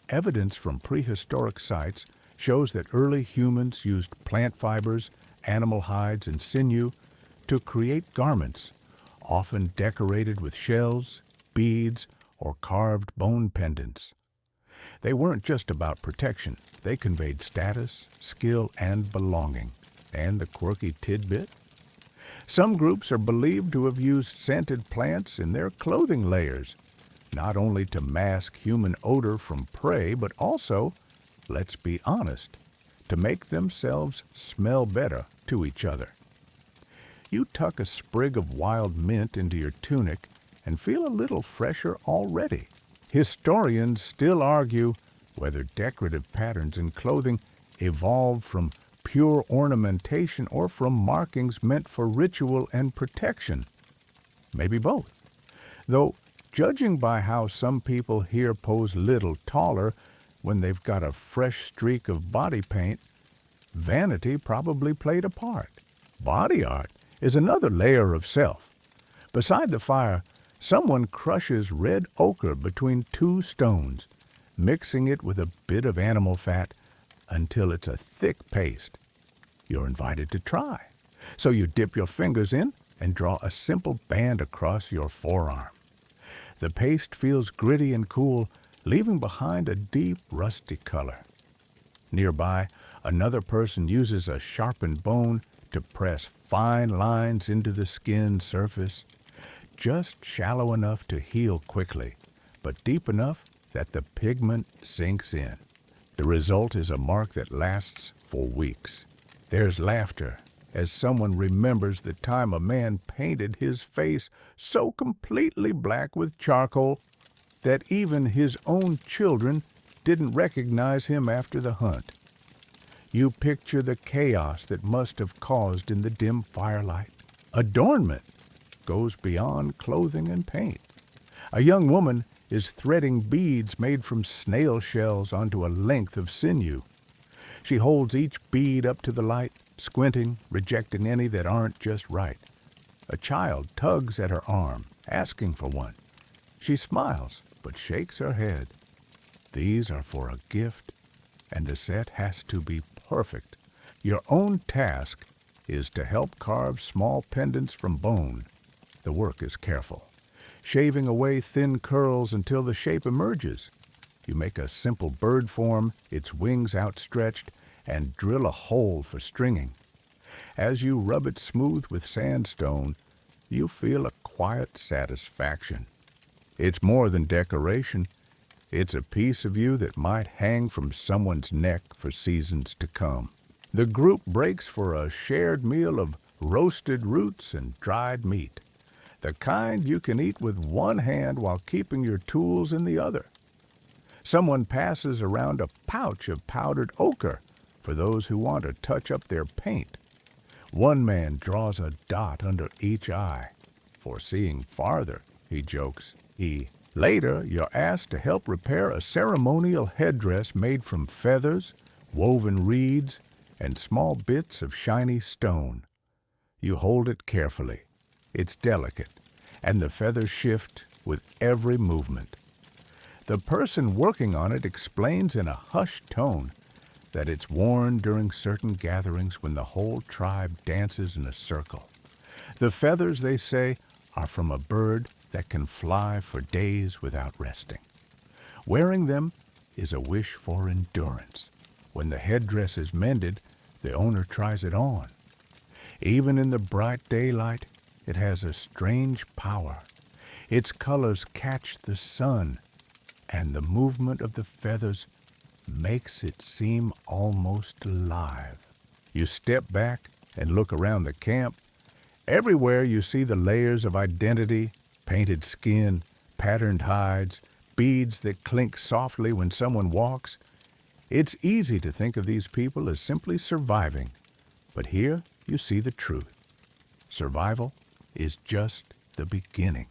Evidence from prehistoric sites shows that early humans used plant fibers, animal hides, and sinew to create garments, often decorated with shells, beads, or carved bone pendants. They weren't just about protection. They conveyed status, skill, and belonging. And the quirky tidbit? Some groups are believed to have used scented plants in their clothing layers, not only to mask human odor from prey, but also, let's be honest, to make themselves smell better to each other. You tuck a sprig of wild mint into your tunic and feel a little fresher already. Historians still argue whether decorative patterns in clothing evolved from pure ornamentation or from markings meant for ritual and protection. Maybe both. Though, judging by how some people here pose little taller when they've got a fresh streak of body paint, vanity probably played a part. Body art is another layer of self. Beside the fire, someone crushes red ochre between two stones, mixing it with a bit of animal fat until it's a thick paste. You're invited to try. So you dip your fingers in and draw a simple band across your forearm. The paste feels gritty and cool, leaving behind a deep, rusty color. Nearby, another person uses a sharpened bone to press fine lines into the skin surface, just shallow enough to heal quickly, but deep enough that the pigment sinks in. The result is a mark that lasts for weeks. There's laughter as someone remembers the time a man painted his face so completely black with charcoal that even his own children didn't recognize him after the hunt. You picture the chaos that must have caused in the dim firelight. Adornment goes beyond clothing and paint. A young woman is threading beads made from snail shells onto a length of sinew. She holds each bead up to the light, squinting, rejecting any that aren't just right. A child tugs at her arm, asking for one. She smiles, but shakes her head. These are for a gift, and the set has to be perfect. Your own task is to help carve small pendants from bone. The work is careful, shaving away thin curls until the shape emerges. You make a simple bird form, its wings outstretched, and drill a hole for stringing. As you rub it smooth with sandstone, you feel a quiet satisfaction. It's more than decoration. It's a piece of you that might hang from someone's neck for seasons to come. The group breaks for a shared meal of roasted roots and dried meat, the kind you can eat with one hand while keeping your tools in the other. Someone passes around a pouch of powdered ochre for those who want to touch up their paint. One man draws a dot under each eye. For seeing farther, he jokes. Later, you're asked to help repair a ceremonial headdress made from feathers, woven reeds, and small bits of shiny stone. You hold it carefully. It's delicate, and the feathers shift with every movement. The person working on it explains in a hushed tone that it's worn during certain gatherings when the whole tribe dances in a circle. The feathers, they say, are from a bird that can fly for days without resting. Wearing them is a wish for endurance. When the headdress is mended, the owner tries it on. Even in the bright daylight, it has a strange power. Its colors catch the sun, and the movement of the feathers makes it seem almost alive. You step back and look around the camp. Everywhere you see the layers of identity, painted skin, patterned hides, beads that clink softly when someone walks. It's easy to think of these people as simply surviving, but here you see the truth. Survival is just the beginning.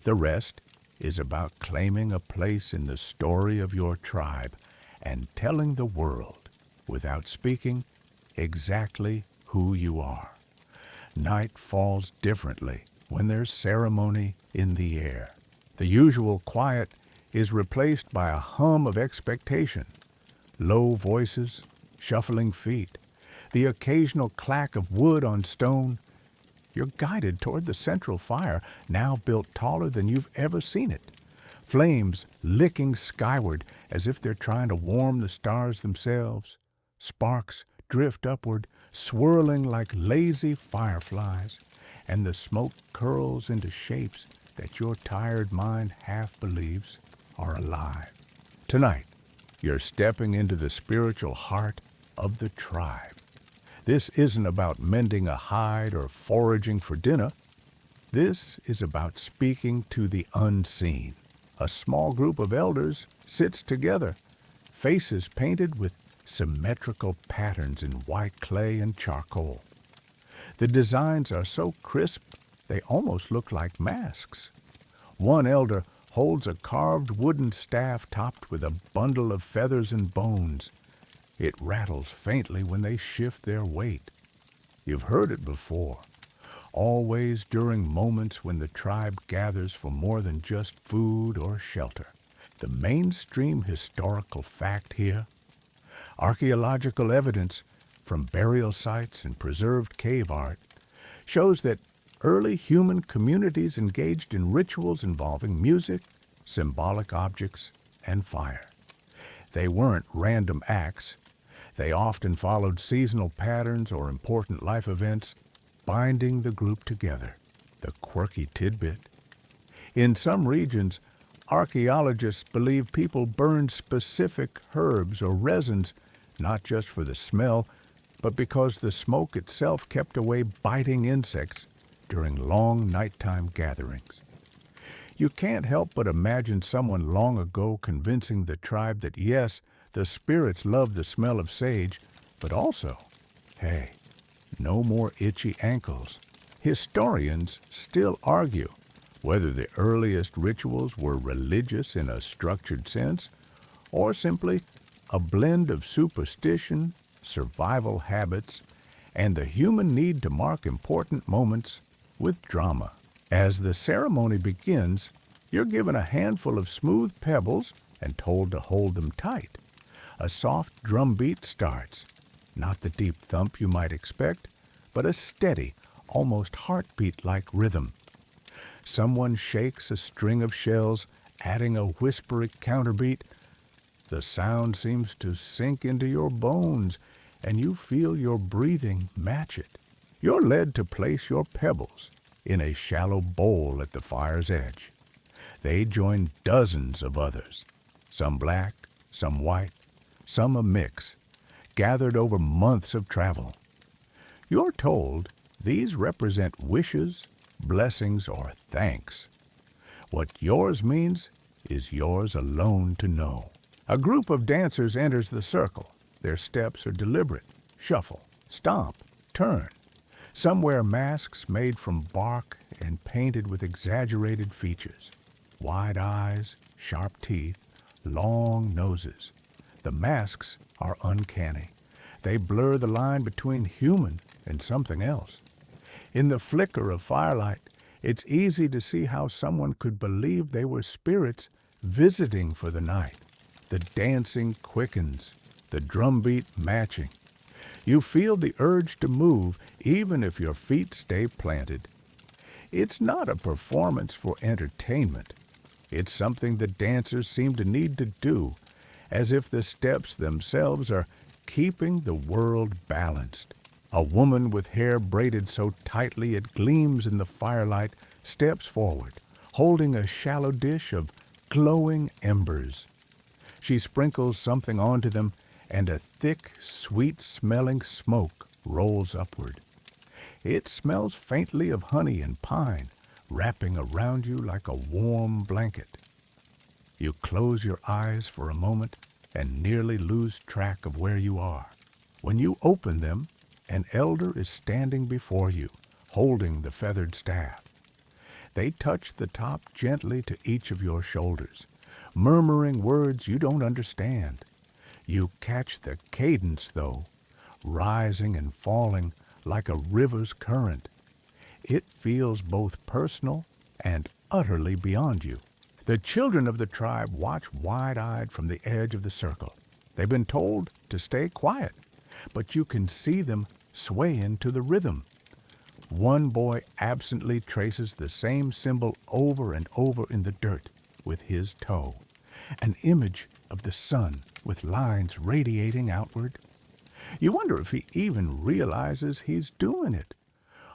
The rest is about claiming a place in the story of your tribe and telling the world, without speaking, exactly who you are. Night falls differently when there's ceremony in the air. The usual quiet is replaced by a hum of expectation. Low voices, shuffling feet, the occasional clack of wood on stone. You're guided toward the central fire, now built taller than you've ever seen it. Flames licking skyward as if they're trying to warm the stars themselves. Sparks drift upward, swirling like lazy fireflies, and the smoke curls into shapes that your tired mind half believes are alive. Tonight, you're stepping into the spiritual heart of the tribe. This isn't about mending a hide or foraging for dinner. This is about speaking to the unseen. A small group of elders sits together, faces painted with symmetrical patterns in white clay and charcoal. The designs are so crisp they almost look like masks. One elder holds a carved wooden staff topped with a bundle of feathers and bones. It rattles faintly when they shift their weight. You've heard it before, always during moments when the tribe gathers for more than just food or shelter. The mainstream historical fact here: archaeological evidence from burial sites and preserved cave art shows that early human communities engaged in rituals involving music, symbolic objects, and fire. They weren't random acts. They often followed seasonal patterns or important life events, binding the group together. The quirky tidbit: in some regions, archaeologists believe people burned specific herbs or resins, not just for the smell, but because the smoke itself kept away biting insects during long nighttime gatherings. You can't help but imagine someone long ago convincing the tribe that yes, the spirits love the smell of sage, but also, hey, no more itchy ankles. Historians still argue whether the earliest rituals were religious in a structured sense, or simply a blend of superstition, survival habits, and the human need to mark important moments with drama. As the ceremony begins, you're given a handful of smooth pebbles and told to hold them tight. A soft drum beat starts, not the deep thump you might expect, but a steady, almost heartbeat-like rhythm. Someone shakes a string of shells, adding a whispery counterbeat. The sound seems to sink into your bones, and you feel your breathing match it. You're led to place your pebbles in a shallow bowl at the fire's edge. They join dozens of others, some black, some white, some a mix, gathered over months of travel. You're told these represent wishes, blessings, or thanks. What yours means is yours alone to know. A group of dancers enters the circle. Their steps are deliberate: shuffle, stomp, turn. Some wear masks made from bark and painted with exaggerated features: wide eyes, sharp teeth, long noses. The masks are uncanny. They blur the line between human and something else. In the flicker of firelight, it's easy to see how someone could believe they were spirits visiting for the night. The dancing quickens, the drumbeat matching. You feel the urge to move even if your feet stay planted. It's not a performance for entertainment. It's something the dancers seem to need to do, as if the steps themselves are keeping the world balanced. A woman with hair braided so tightly it gleams in the firelight steps forward, holding a shallow dish of glowing embers. She sprinkles something onto them, and a thick, sweet-smelling smoke rolls upward. It smells faintly of honey and pine, wrapping around you like a warm blanket. You close your eyes for a moment and nearly lose track of where you are. When you open them, an elder is standing before you, holding the feathered staff. They touch the top gently to each of your shoulders, murmuring words you don't understand. You catch the cadence, though, rising and falling like a river's current. It feels both personal and utterly beyond you. The children of the tribe watch wide-eyed from the edge of the circle. They've been told to stay quiet, but you can see them swaying to the rhythm. One boy absently traces the same symbol over and over in the dirt with his toe, an image of the sun with lines radiating outward. You wonder if he even realizes he's doing it,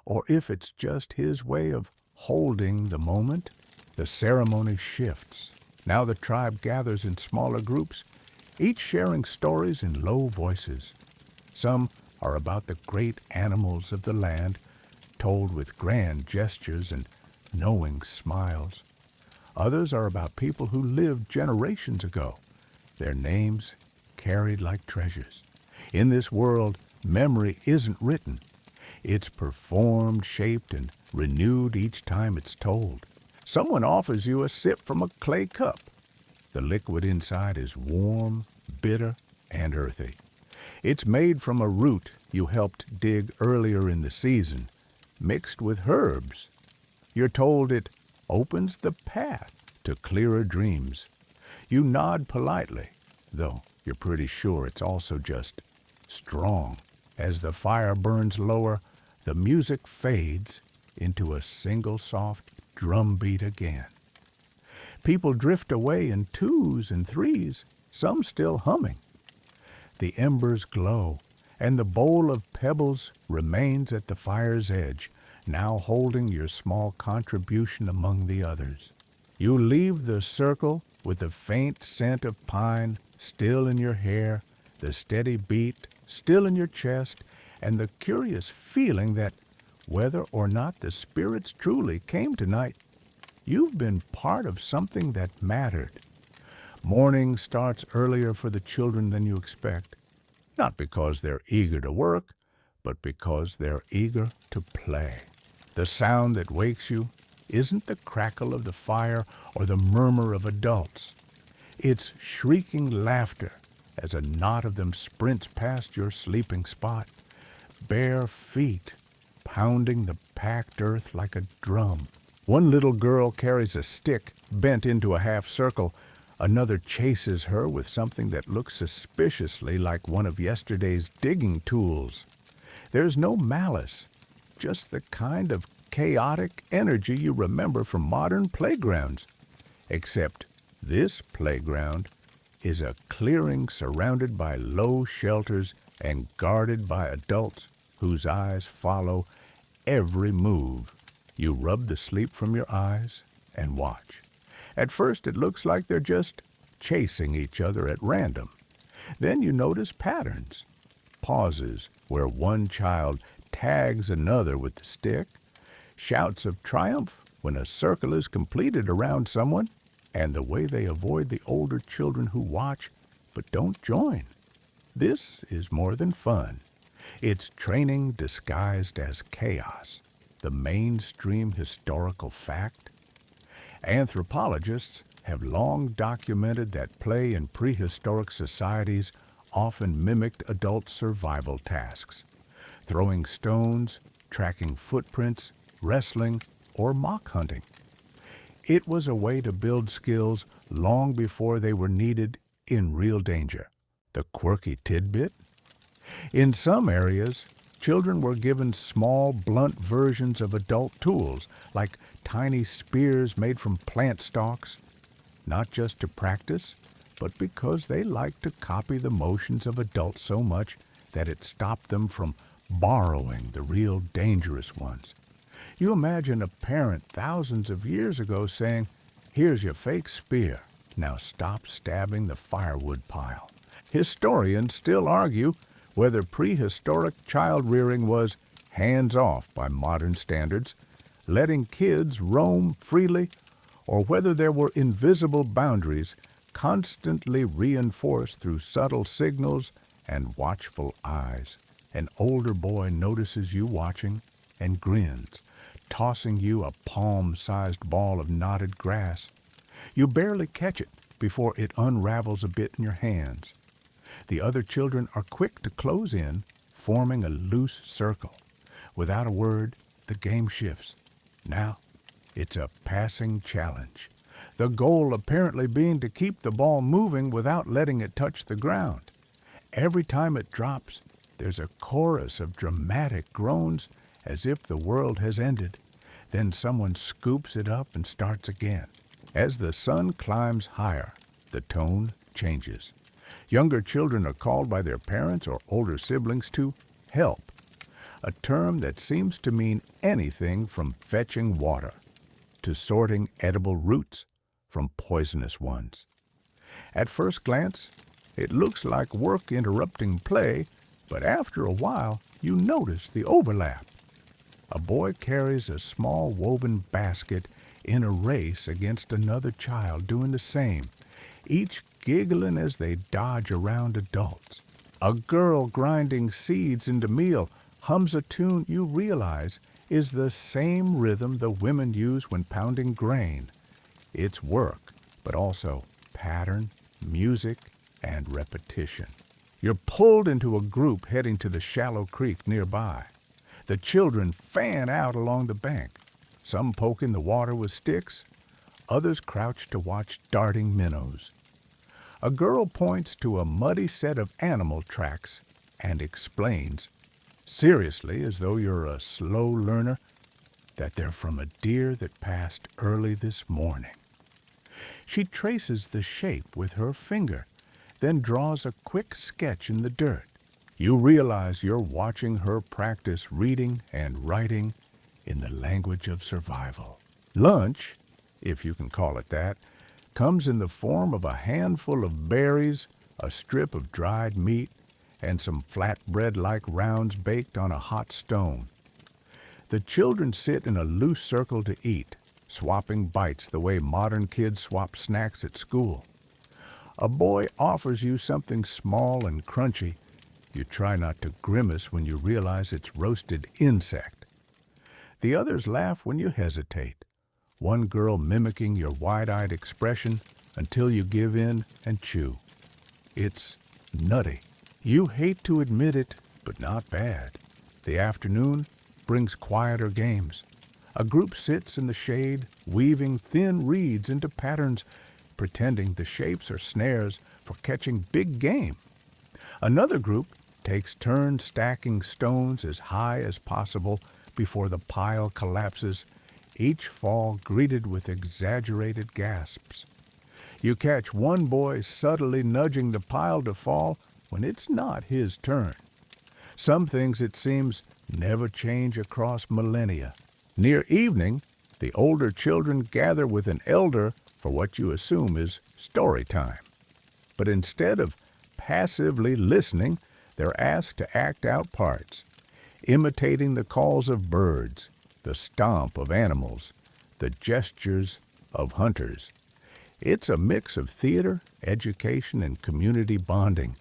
or if it's just his way of holding the moment. The ceremony shifts. Now the tribe gathers in smaller groups, each sharing stories in low voices. Some are about the great animals of the land, told with grand gestures and knowing smiles. Others are about people who lived generations ago, their names carried like treasures. In this world, memory isn't written. It's performed, shaped, and renewed each time it's told. Someone offers you a sip from a clay cup. The liquid inside is warm, bitter, and earthy. It's made from a root you helped dig earlier in the season, mixed with herbs. You're told it opens the path to clearer dreams. You nod politely, though you're pretty sure it's also just strong. As the fire burns lower, the music fades into a single soft drum beat again. People drift away in twos and threes, some still humming. The embers glow, and the bowl of pebbles remains at the fire's edge, now holding your small contribution among the others. You leave the circle with the faint scent of pine still in your hair, the steady beat still in your chest, and the curious feeling that, whether or not the spirits truly came tonight, you've been part of something that mattered. Morning starts earlier for the children than you expect, not because they're eager to work, but because they're eager to play. The sound that wakes you isn't the crackle of the fire or the murmur of adults. It's shrieking laughter as a knot of them sprints past your sleeping spot, bare feet pounding the packed earth like a drum. One little girl carries a stick bent into a half circle. Another chases her with something that looks suspiciously like one of yesterday's digging tools. There's no malice, just the kind of chaotic energy you remember from modern playgrounds. Except this playground is a clearing surrounded by low shelters and guarded by adults whose eyes follow every move. You rub the sleep from your eyes and watch. At first it looks like they're just chasing each other at random. Then you notice patterns, pauses where one child tags another with the stick, shouts of triumph when a circle is completed around someone, and the way they avoid the older children who watch but don't join. This is more than fun. It's training disguised as chaos, the mainstream historical fact. Anthropologists have long documented that play in prehistoric societies often mimicked adult survival tasks, throwing stones, tracking footprints, wrestling, or mock hunting. It was a way to build skills long before they were needed in real danger. The quirky tidbit? In some areas, children were given small, blunt versions of adult tools, like tiny spears made from plant stalks, not just to practice, but because they liked to copy the motions of adults so much that it stopped them from borrowing the real dangerous ones. You imagine a parent thousands of years ago saying, "Here's your fake spear. Now stop stabbing the firewood pile." Historians still argue whether prehistoric child-rearing was hands-off by modern standards, letting kids roam freely, or whether there were invisible boundaries constantly reinforced through subtle signals and watchful eyes. An older boy notices you watching and grins, tossing you a palm-sized ball of knotted grass. You barely catch it before it unravels a bit in your hands. The other children are quick to close in, forming a loose circle. Without a word, the game shifts. Now, it's a passing challenge. The goal apparently being to keep the ball moving without letting it touch the ground. Every time it drops, there's a chorus of dramatic groans as if the world has ended. Then someone scoops it up and starts again. As the sun climbs higher, the tone changes. Younger children are called by their parents or older siblings to help, a term that seems to mean anything from fetching water to sorting edible roots from poisonous ones. At first glance, it looks like work interrupting play, but after a while, you notice the overlap. A boy carries a small woven basket in a race against another child doing the same, each giggling as they dodge around adults. A girl grinding seeds into meal hums a tune you realize is the same rhythm the women use when pounding grain. It's work, but also pattern, music, and repetition. You're pulled into a group heading to the shallow creek nearby. The children fan out along the bank, some poking the water with sticks, others crouch to watch darting minnows. A girl points to a muddy set of animal tracks and explains, seriously as though you're a slow learner, that they're from a deer that passed early this morning. She traces the shape with her finger, then draws a quick sketch in the dirt. You realize you're watching her practice reading and writing in the language of survival. Lunch, if you can call it that, comes in the form of a handful of berries, a strip of dried meat, and some flatbread-like rounds baked on a hot stone. The children sit in a loose circle to eat, swapping bites the way modern kids swap snacks at school. A boy offers you something small and crunchy. You try not to grimace when you realize it's roasted insect. The others laugh when you hesitate, one girl mimicking your wide-eyed expression until you give in and chew. It's nutty. You hate to admit it, but not bad. The afternoon brings quieter games. A group sits in the shade, weaving thin reeds into patterns, pretending the shapes are snares for catching big game. Another group takes turns stacking stones as high as possible before the pile collapses, each fall greeted with exaggerated gasps. You catch one boy subtly nudging the pile to fall when it's not his turn. Some things, it seems, never change across millennia. Near evening, the older children gather with an elder for what you assume is story time. But instead of passively listening, they're asked to act out parts, imitating the calls of birds, the stomp of animals, the gestures of hunters. It's a mix of theater, education, and community bonding,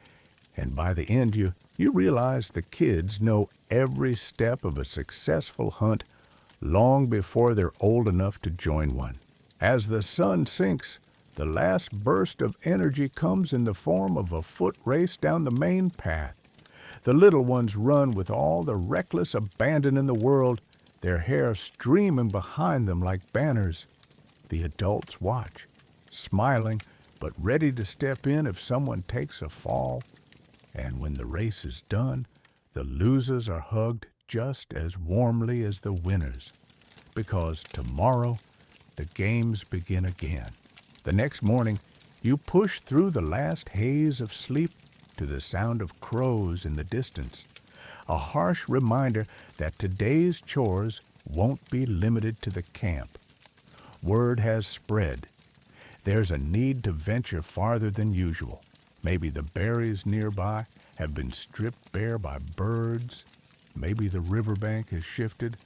and by the end you realize the kids know every step of a successful hunt long before they're old enough to join one. As the sun sinks, the last burst of energy comes in the form of a foot race down the main path. The little ones run with all the reckless abandon in the world, their hair streaming behind them like banners. The adults watch, smiling but ready to step in if someone takes a fall. And when the race is done, the losers are hugged just as warmly as the winners, because tomorrow the games begin again. The next morning, you push through the last haze of sleep to the sound of crows in the distance, a harsh reminder that today's chores won't be limited to the camp. Word has spread. There's a need to venture farther than usual. Maybe the berries nearby have been stripped bare by birds. Maybe the riverbank has shifted.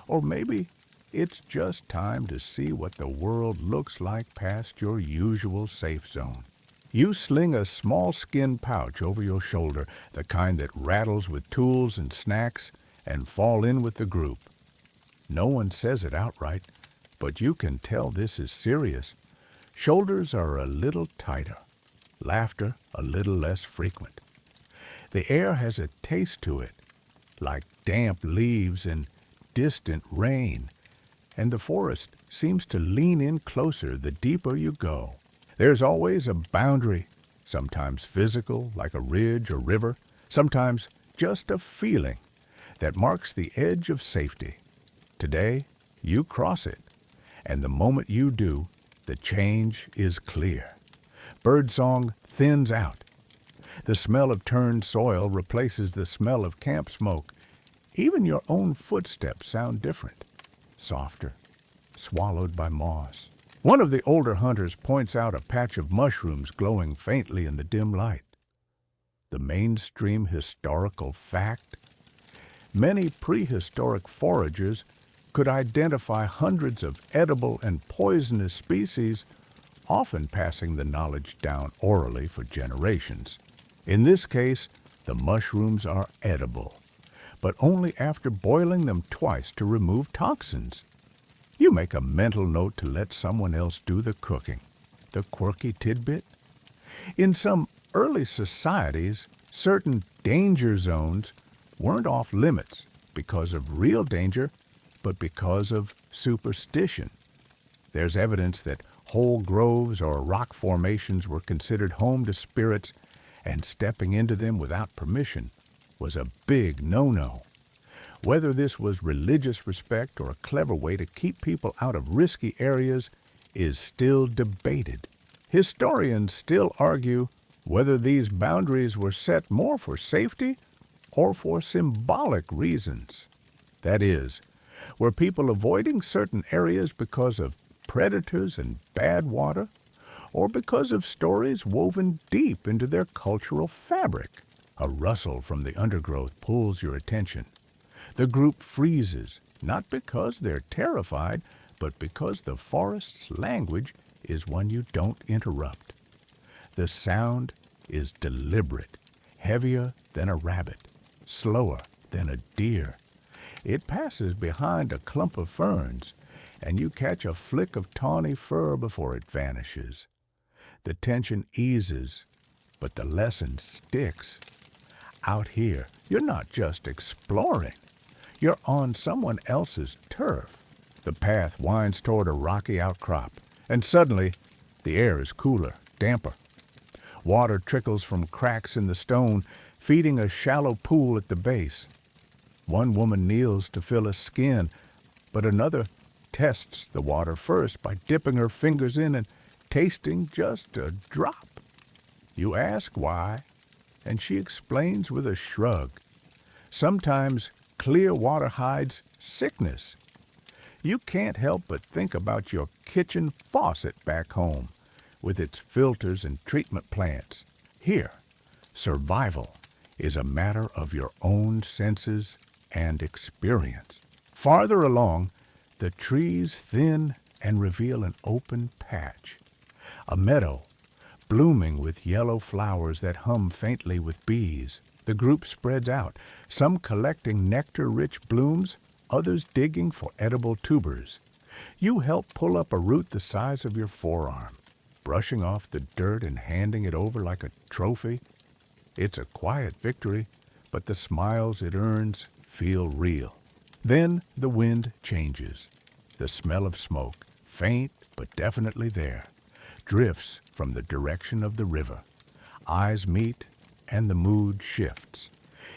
Or maybe it's just time to see what the world looks like past your usual safe zone. You sling a small skin pouch over your shoulder, the kind that rattles with tools and snacks, and fall in with the group. No one says it outright, but you can tell this is serious. Shoulders are a little tighter, laughter a little less frequent. The air has a taste to it, like damp leaves and distant rain, and the forest seems to lean in closer the deeper you go. There's always a boundary, sometimes physical, like a ridge or river, sometimes just a feeling that marks the edge of safety. Today, you cross it, and the moment you do, the change is clear. Birdsong thins out. The smell of turned soil replaces the smell of camp smoke. Even your own footsteps sound different, softer, swallowed by moss. One of the older hunters points out a patch of mushrooms glowing faintly in the dim light. The mainstream historical fact? Many prehistoric foragers could identify hundreds of edible and poisonous species, often passing the knowledge down orally for generations. In this case, the mushrooms are edible, but only after boiling them twice to remove toxins. You make a mental note to let someone else do the cooking. The quirky tidbit? In some early societies, Certain danger zones weren't off limits because of real danger, but because of superstition. There's evidence that whole groves or rock formations were considered home to spirits, and stepping into them without permission was a big no-no. Whether this was religious respect or a clever way to keep people out of risky areas is still debated. Historians still argue whether these boundaries were set more for safety or for symbolic reasons. That is, were people avoiding certain areas because of predators and bad water, or because of stories woven deep into their cultural fabric? A rustle from the undergrowth pulls your attention. The group freezes, not because they're terrified, but because the forest's language is one you don't interrupt. The sound is deliberate, heavier than a rabbit, slower than a deer. It passes behind a clump of ferns, and you catch a flick of tawny fur before it vanishes. The tension eases, but the lesson sticks. Out here, you're not just exploring. You're on someone else's turf. The path winds toward a rocky outcrop, and suddenly the air is cooler, damper. Water trickles from cracks in the stone, feeding a shallow pool at the base. One woman kneels to fill a skin, but another tests the water first by dipping her fingers in and tasting just a drop. You ask why, and she explains with a shrug. Sometimes clear water hides sickness. You can't help but think about your kitchen faucet back home, with its filters and treatment plants. Here, survival is a matter of your own senses and experience. Farther along, the trees thin and reveal an open patch. A meadow, blooming with yellow flowers that hum faintly with bees. The group spreads out, some collecting nectar-rich blooms, others digging for edible tubers. You help pull up a root the size of your forearm, brushing off the dirt and handing it over like a trophy. It's a quiet victory, but the smiles it earns feel real. Then the wind changes. The smell of smoke, faint but definitely there, drifts from the direction of the river. Eyes meet, and the mood shifts.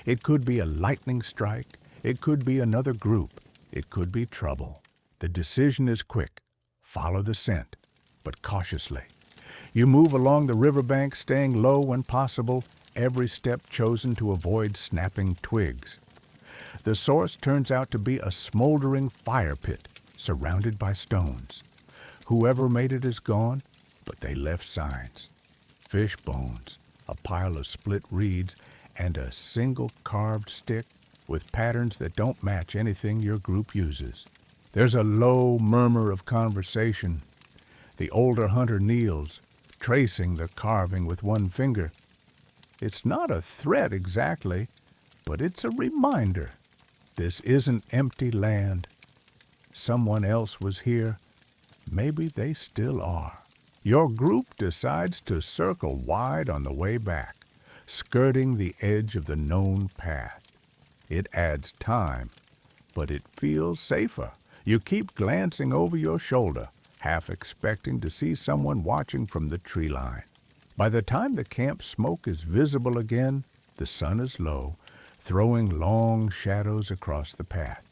It could be a lightning strike. It could be another group. It could be trouble. The decision is quick. Follow the scent, but cautiously. You move along the riverbank, staying low when possible, every step chosen to avoid snapping twigs. The source turns out to be a smoldering fire pit surrounded by stones. Whoever made it is gone, but they left signs. Fish bones, a pile of split reeds, and a single carved stick with patterns that don't match anything your group uses. There's a low murmur of conversation. The older hunter kneels, tracing the carving with one finger. It's not a threat exactly, but it's a reminder. This isn't empty land. Someone else was here. Maybe they still are. Your group decides to circle wide on the way back, skirting the edge of the known path. It adds time, but it feels safer. You keep glancing over your shoulder, half expecting to see someone watching from the tree line. By the time the camp smoke is visible again, the sun is low, throwing long shadows across the path.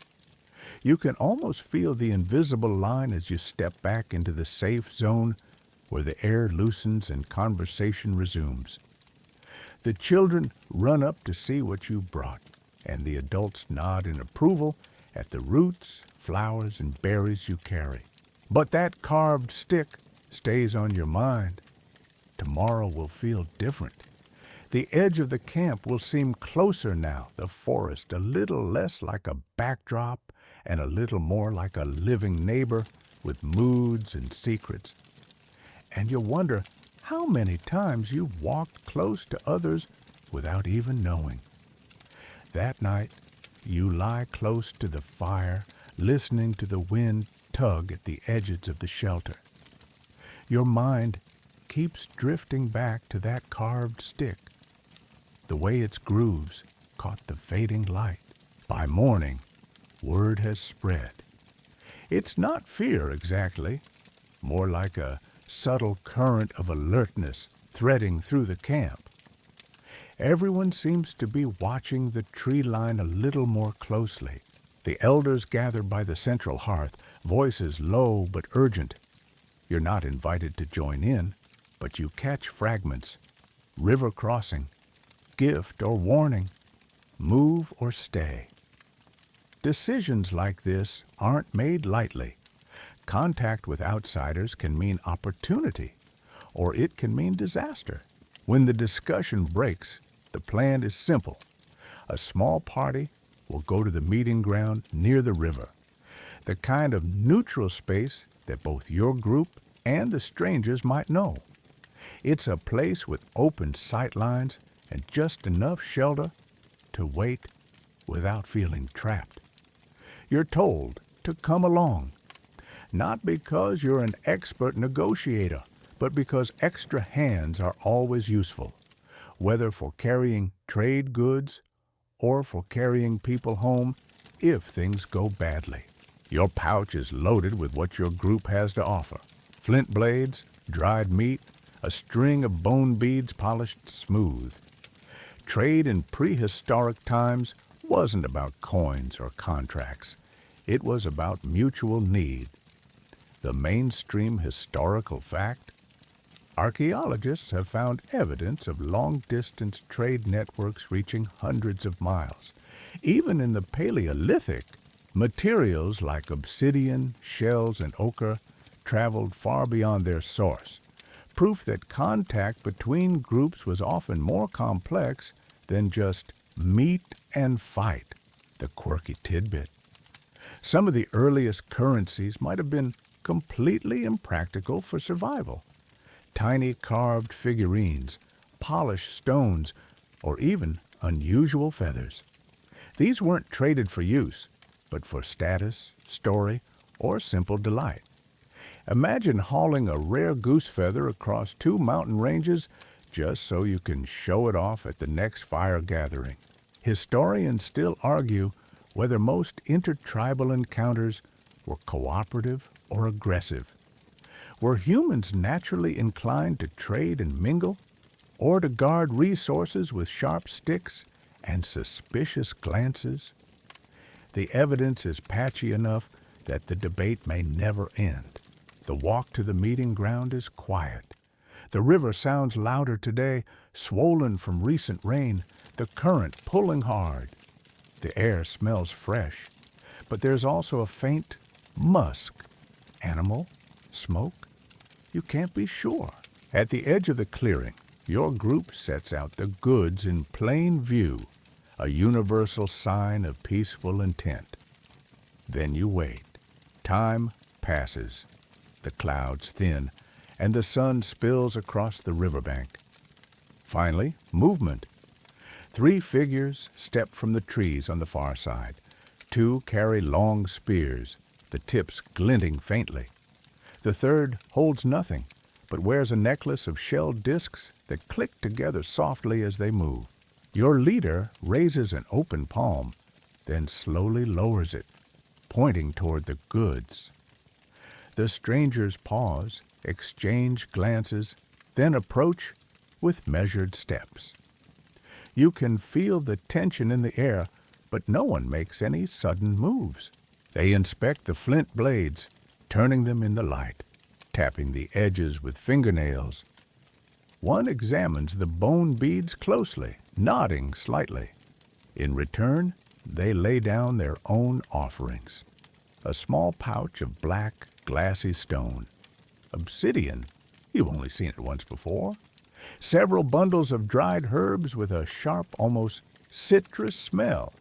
You can almost feel the invisible line as you step back into the safe zone where the air loosens and conversation resumes. The children run up to see what you brought, and the adults nod in approval at the roots, flowers, and berries you carry. But that carved stick stays on your mind. Tomorrow will feel different. The edge of the camp will seem closer now, the forest a little less like a backdrop and a little more like a living neighbor with moods and secrets. And you'll wonder how many times you've walked close to others without even knowing. That night, you lie close to the fire, listening to the wind tug at the edges of the shelter. Your mind keeps drifting back to that carved stick. the way its grooves caught the fading light. By morning, word has spread. It's not fear exactly, more like a subtle current of alertness threading through the camp. Everyone seems to be watching the tree line a little more closely. The elders gather by the central hearth, voices low but urgent. You're not invited to join in, but you catch fragments. River crossing, gift or warning, move or stay. Decisions like this aren't made lightly. Contact with outsiders can mean opportunity, or it can mean disaster. When the discussion breaks, the plan is simple. A small party will go to the meeting ground near the river, the kind of neutral space that both your group and the strangers might know. It's a place with open sight lines and just enough shelter to wait without feeling trapped. You're told to come along, not because you're an expert negotiator, but because extra hands are always useful, whether for carrying trade goods or for carrying people home if things go badly. Your pouch is loaded with what your group has to offer: flint blades, dried meat, a string of bone beads polished smooth. Trade in prehistoric times wasn't about coins or contracts. It was about mutual need. The mainstream historical fact: archaeologists have found evidence of long-distance trade networks reaching hundreds of miles. Even in the Paleolithic, materials like obsidian, shells, and ochre traveled far beyond their source, proof that contact between groups was often more complex than just meet and fight, the quirky tidbit. Some of the earliest currencies might have been completely impractical for survival. Tiny carved figurines, polished stones, or even unusual feathers. These weren't traded for use, but for status, story, or simple delight. Imagine hauling a rare goose feather across 2 mountain ranges just so you can show it off at the next fire gathering. Historians still argue whether most intertribal encounters were cooperative or aggressive. Were humans naturally inclined to trade and mingle, or to guard resources with sharp sticks and suspicious glances? The evidence is patchy enough that the debate may never end. The walk to the meeting ground is quiet. The river sounds louder today, swollen from recent rain, the current pulling hard. The air smells fresh, but there's also a faint musk. Animal? Smoke? You can't be sure. At the edge of the clearing, your group sets out the goods in plain view, a universal sign of peaceful intent. Then you wait. Time passes. The clouds thin, and the sun spills across the riverbank. Finally, movement. 3 figures step from the trees on the far side. 2 carry long spears, the tips glinting faintly. The third holds nothing, but wears a necklace of shelled discs that click together softly as they move. Your leader raises an open palm, then slowly lowers it, pointing toward the goods. The strangers pause, exchange glances, then approach with measured steps. You can feel the tension in the air, but no one makes any sudden moves. They inspect the flint blades, turning them in the light, tapping the edges with fingernails. One examines the bone beads closely, nodding slightly. In return, they lay down their own offerings. A small pouch of black, glassy stone. Obsidian? You've only seen it once before. Several bundles of dried herbs with a sharp, almost citrus smell,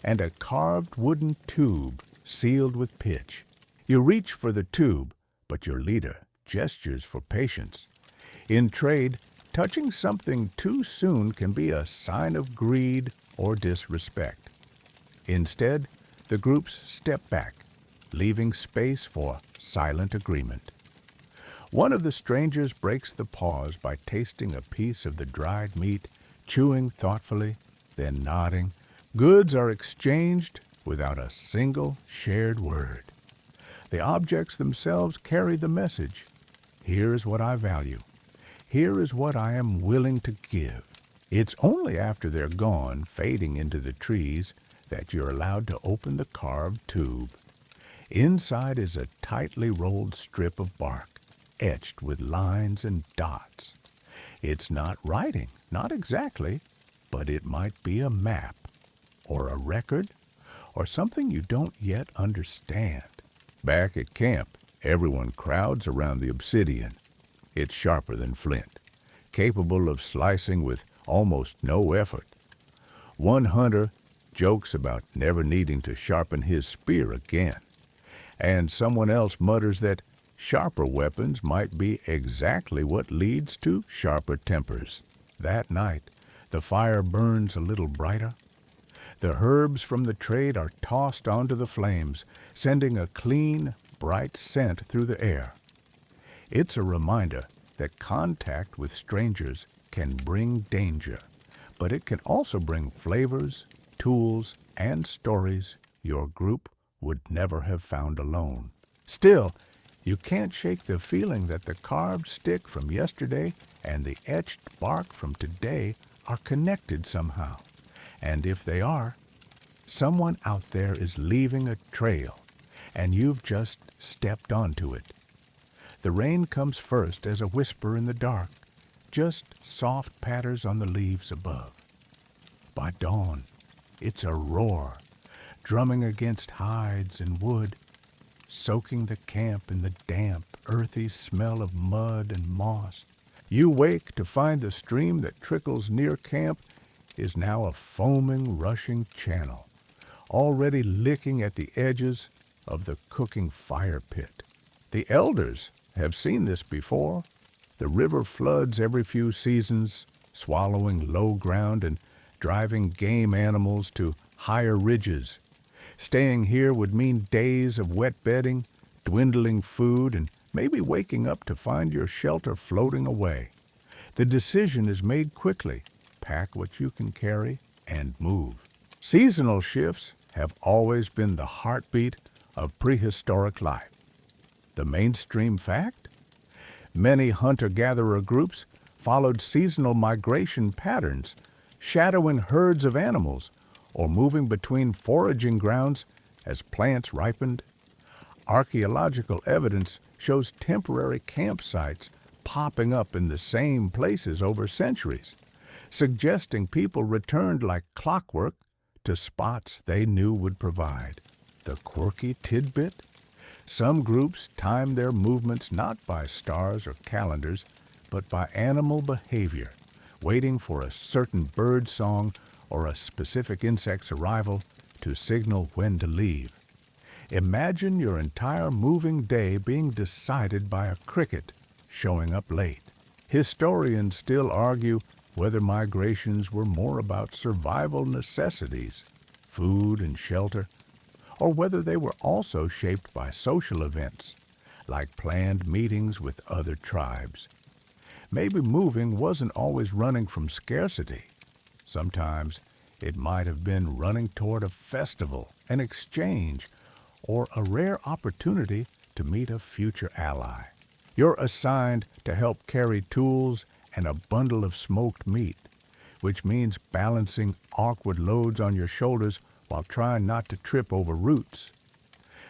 and a carved wooden tube sealed with pitch. You reach for the tube, but your leader gestures for patience. In trade, touching something too soon can be a sign of greed or disrespect. Instead, the groups step back, leaving space for silent agreement. One of the strangers breaks the pause by tasting a piece of the dried meat chewing thoughtfully, then nodding. Goods are exchanged without a single shared word. The objects themselves carry the message. Here is what I value. Here is what I am willing to give. It's only after they're gone, fading into the trees, that you're allowed to open the carved tube. Inside is a tightly rolled strip of bark, etched with lines and dots. It's not writing, not exactly, but it might be a map, or a record, or something you don't yet understand. Back at camp, everyone crowds around the obsidian. It's sharper than flint, capable of slicing with almost no effort. One hunter jokes about never needing to sharpen his spear again, and someone else mutters that sharper weapons might be exactly what leads to sharper tempers. That night, the fire burns a little brighter. The herbs from the trade are tossed onto the flames, sending a clean, bright scent through the air. It's a reminder that contact with strangers can bring danger, but it can also bring flavors, tools, and stories your group would never have found alone. Still, you can't shake the feeling that the carved stick from yesterday and the etched bark from today are connected somehow. And if they are, someone out there is leaving a trail, and you've just stepped onto it. The rain comes first as a whisper in the dark, just soft patters on the leaves above. By dawn, it's a roar, drumming against hides and wood, soaking the camp in the damp, earthy smell of mud and moss. You wake to find the stream that trickles near camp is now a foaming, rushing channel, already licking at the edges of the cooking fire pit. The elders have seen this before. The river floods every few seasons, swallowing low ground and driving game animals to higher ridges. Staying here would mean days of wet bedding, dwindling food, and maybe waking up to find your shelter floating away. The decision is made quickly. Pack what you can carry and move. Seasonal shifts have always been the heartbeat of prehistoric life. The mainstream fact? Many hunter-gatherer groups followed seasonal migration patterns, shadowing herds of animals or moving between foraging grounds as plants ripened. Archaeological evidence shows temporary campsites popping up in the same places over centuries, suggesting people returned like clockwork to spots they knew would provide. The quirky tidbit? Some groups time their movements not by stars or calendars, but by animal behavior, waiting for a certain bird song or a specific insect's arrival to signal when to leave. Imagine your entire moving day being decided by a cricket showing up late. Historians still argue whether migrations were more about survival necessities, food and shelter, or whether they were also shaped by social events, like planned meetings with other tribes. Maybe moving wasn't always running from scarcity. Sometimes it might have been running toward a festival, an exchange, or a rare opportunity to meet a future ally. You're assigned to help carry tools and a bundle of smoked meat, which means balancing awkward loads on your shoulders while trying not to trip over roots.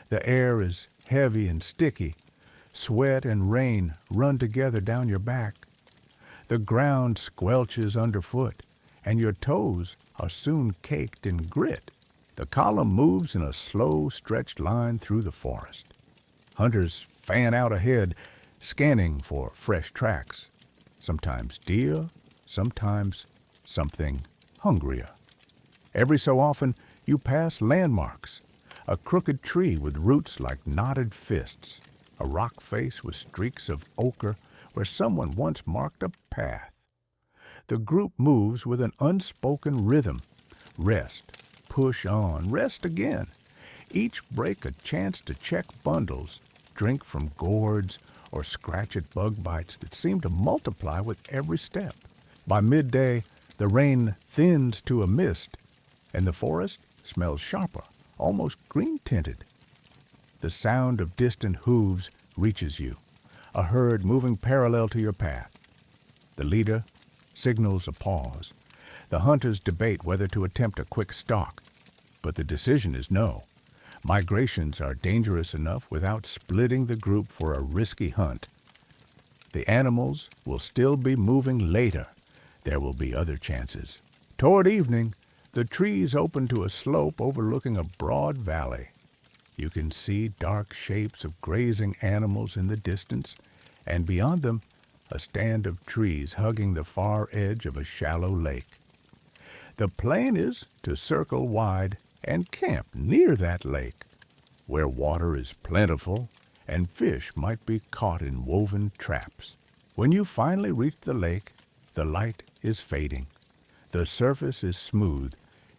The air is heavy and sticky. Sweat and rain run together down your back. The ground squelches underfoot, and your toes are soon caked in grit. The column moves in a slow, stretched line through the forest. Hunters fan out ahead, scanning for fresh tracks. Sometimes deer, sometimes something hungrier. Every so often, you pass landmarks, a crooked tree with roots like knotted fists, a rock face with streaks of ochre where someone once marked a path. The group moves with an unspoken rhythm. Rest, push on, rest again. Each break a chance to check bundles, drink from gourds, or scratch at bug bites that seem to multiply with every step. By midday, The rain thins to a mist, and the forest smells sharper, almost green-tinted. The sound of distant hooves reaches you, a herd moving parallel to your path. The leader signals a pause. The hunters debate whether to attempt a quick stalk, but the decision is no. Migrations are dangerous enough without splitting the group for a risky hunt. The animals will still be moving later. There will be other chances. Toward evening, the trees open to a slope overlooking a broad valley. You can see dark shapes of grazing animals in the distance, and beyond them, a stand of trees hugging the far edge of a shallow lake. The plan is to circle wide and camp near that lake, where water is plentiful and fish might be caught in woven traps. When you finally reach the lake, the light is fading. The surface is smooth,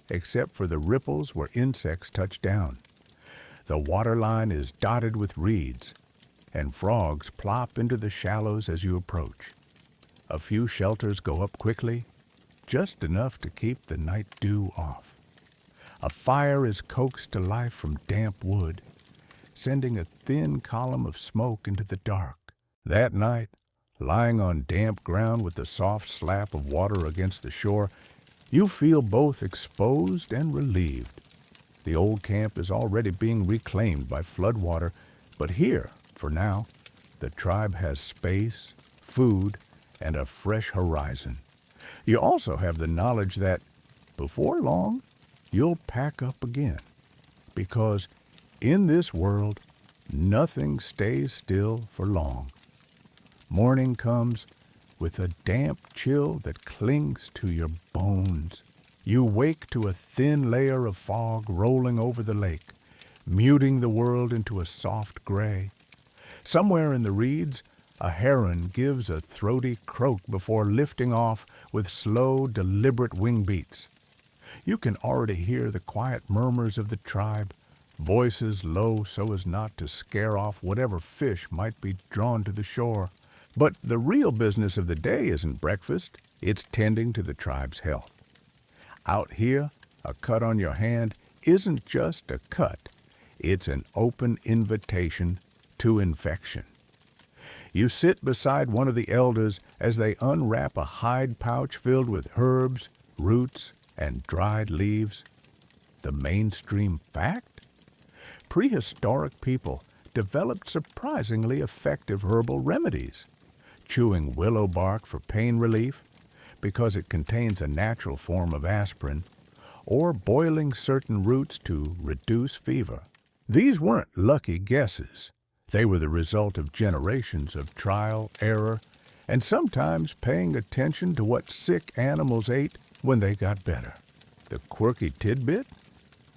except for the ripples where insects touch down. The waterline is dotted with reeds, and frogs plop into the shallows as you approach. A few shelters go up quickly, just enough to keep the night dew off. A fire is coaxed to life from damp wood, sending a thin column of smoke into the dark. That night, lying on damp ground with the soft slap of water against the shore, you feel both exposed and relieved. The old camp is already being reclaimed by floodwater, but here, for now, the tribe has space, food, and a fresh horizon. You also have the knowledge that, before long, you'll pack up again, because in this world, nothing stays still for long. Morning comes with a damp chill that clings to your bones. You wake to a thin layer of fog rolling over the lake, muting the world into a soft gray. Somewhere in the reeds, a heron gives a throaty croak before lifting off with slow, deliberate wing beats. You can already hear the quiet murmurs of the tribe, voices low so as not to scare off whatever fish might be drawn to the shore. But the real business of the day isn't breakfast, it's tending to the tribe's health. Out here, a cut on your hand isn't just a cut, it's an open invitation to infection. You sit beside one of the elders as they unwrap a hide pouch filled with herbs, roots, and dried leaves. The mainstream fact? Prehistoric people developed surprisingly effective herbal remedies. Chewing willow bark for pain relief, because it contains a natural form of aspirin, or boiling certain roots to reduce fever. These weren't lucky guesses. They were the result of generations of trial, error, and sometimes paying attention to what sick animals ate when they got better. The quirky tidbit?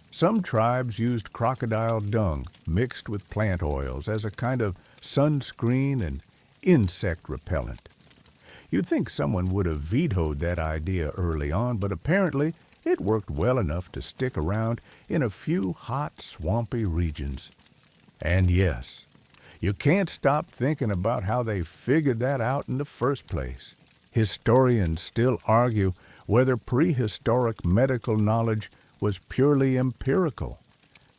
Some tribes used crocodile dung mixed with plant oils as a kind of sunscreen and insect repellent. You'd think someone would have vetoed that idea early on, but apparently it worked well enough to stick around in a few hot, swampy regions. And yes, you can't stop thinking about how they figured that out in the first place. Historians still argue whether prehistoric medical knowledge was purely empirical,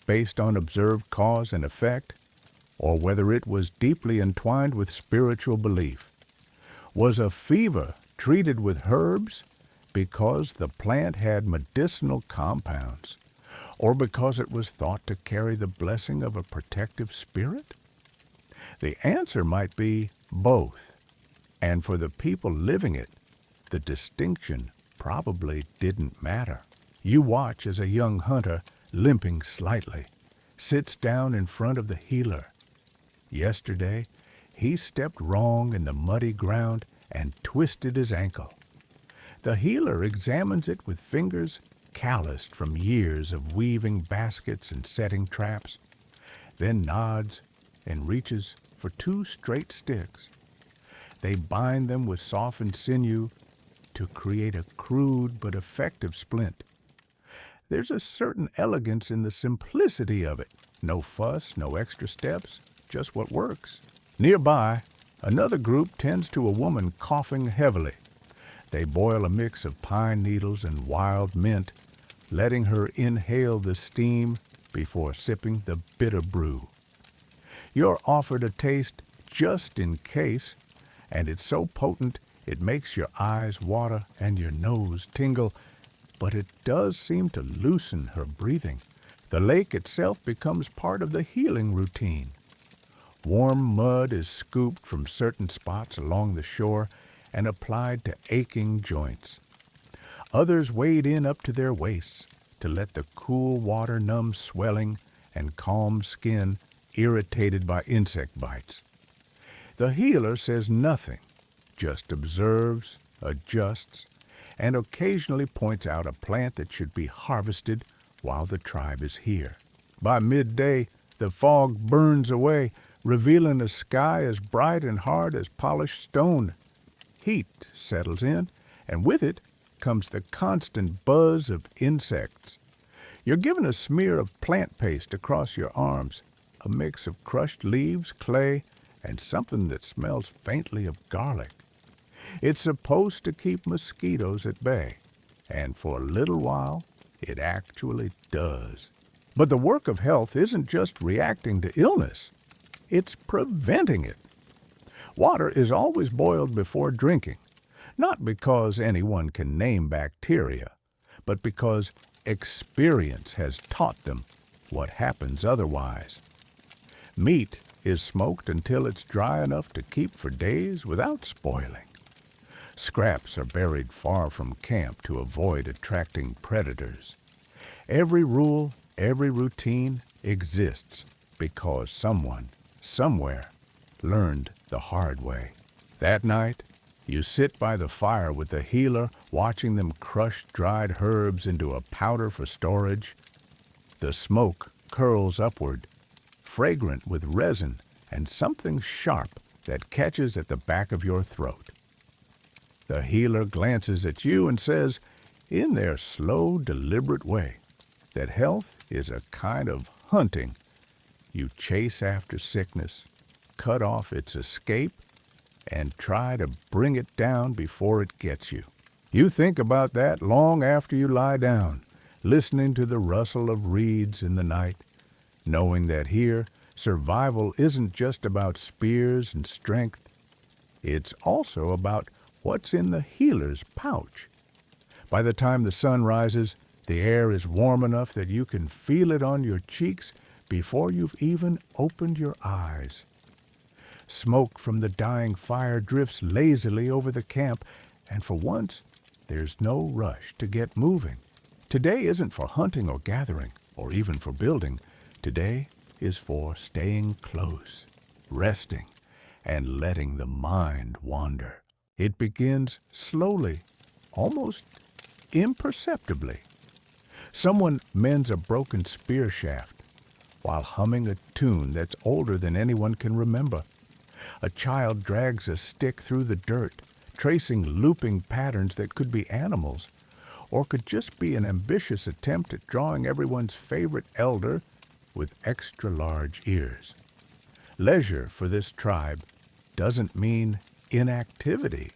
based on observed cause and effect, or whether it was deeply entwined with spiritual belief. Was a fever treated with herbs because the plant had medicinal compounds, or because it was thought to carry the blessing of a protective spirit? The answer might be both, and for the people living it, the distinction probably didn't matter. You watch as a young hunter, limping slightly, sits down in front of the healer. Yesterday, he stepped wrong in the muddy ground and twisted his ankle. The healer examines it with fingers calloused from years of weaving baskets and setting traps, then nods and reaches for 2 straight sticks. They bind them with softened sinew to create a crude but effective splint. There's a certain elegance in the simplicity of it. No fuss, no extra steps, just what works. Nearby, another group tends to a woman coughing heavily. They boil a mix of pine needles and wild mint, letting her inhale the steam before sipping the bitter brew. You're offered a taste just in case, and it's so potent it makes your eyes water and your nose tingle, but it does seem to loosen her breathing. The lake itself becomes part of the healing routine. Warm mud is scooped from certain spots along the shore and applied to aching joints. Others wade in up to their waists to let the cool water numb swelling and calm skin irritated by insect bites. The healer says nothing, just observes, adjusts, and occasionally points out a plant that should be harvested while the tribe is here. By midday, the fog burns away, revealing a sky as bright and hard as polished stone. Heat settles in, and with it comes the constant buzz of insects. You're given a smear of plant paste across your arms, a mix of crushed leaves, clay, and something that smells faintly of garlic. It's supposed to keep mosquitoes at bay, and for a little while, it actually does. But the work of health isn't just reacting to illness, it's preventing it. Water is always boiled before drinking, not because anyone can name bacteria, but because experience has taught them what happens otherwise. Meat is smoked until it's dry enough to keep for days without spoiling. Scraps are buried far from camp to avoid attracting predators. Every rule, every routine exists because someone, somewhere, learned the hard way. That night, you sit by the fire with the healer, watching them crush dried herbs into a powder for storage. The smoke curls upward, fragrant with resin and something sharp that catches at the back of your throat. The healer glances at you and says, in their slow, deliberate way, that health is a kind of hunting. You chase after sickness, cut off its escape, and try to bring it down before it gets you. You think about that long after you lie down, listening to the rustle of reeds in the night, knowing that here, survival isn't just about spears and strength. It's also about what's in the healer's pouch. By the time the sun rises, the air is warm enough that you can feel it on your cheeks before you've even opened your eyes. Smoke from the dying fire drifts lazily over the camp, and for once, there's no rush to get moving. Today isn't for hunting or gathering, or even for building. Today is for staying close, resting, and letting the mind wander. It begins slowly, almost imperceptibly. Someone mends a broken spear shaft while humming a tune that's older than anyone can remember. A child drags a stick through the dirt, tracing looping patterns that could be animals, or could just be an ambitious attempt at drawing everyone's favorite elder with extra-large ears. Leisure for this tribe doesn't mean inactivity.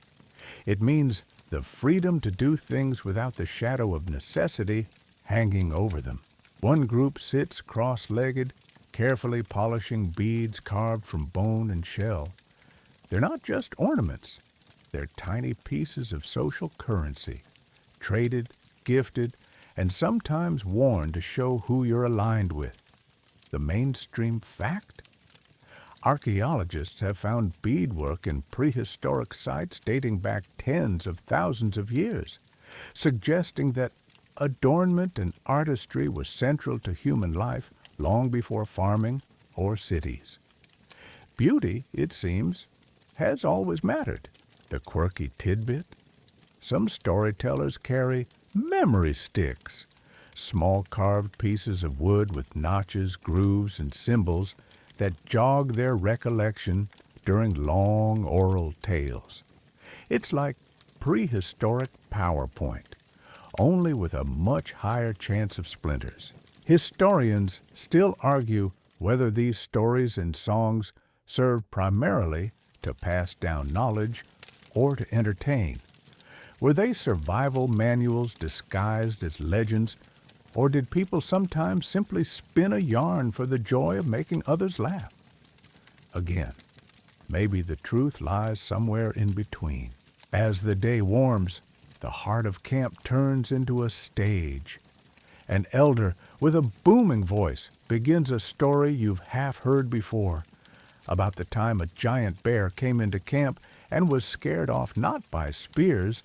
It means the freedom to do things without the shadow of necessity hanging over them. One group sits cross-legged, carefully polishing beads carved from bone and shell. They're not just ornaments. They're tiny pieces of social currency, traded, gifted, and sometimes worn to show who you're aligned with. The mainstream fact? Archaeologists have found beadwork in prehistoric sites dating back tens of thousands of years, suggesting that adornment and artistry was central to human life long before farming or cities. Beauty, it seems, has always mattered. The quirky tidbit? Some storytellers carry memory sticks, small carved pieces of wood with notches, grooves, and symbols that jog their recollection during long oral tales. It's like prehistoric PowerPoint, only with a much higher chance of splinters. Historians still argue whether these stories and songs served primarily to pass down knowledge or to entertain. Were they survival manuals disguised as legends, or did people sometimes simply spin a yarn for the joy of making others laugh? Again, maybe the truth lies somewhere in between. As the day warms, the heart of camp turns into a stage. An elder with a booming voice begins a story you've half heard before, about the time a giant bear came into camp and was scared off not by spears,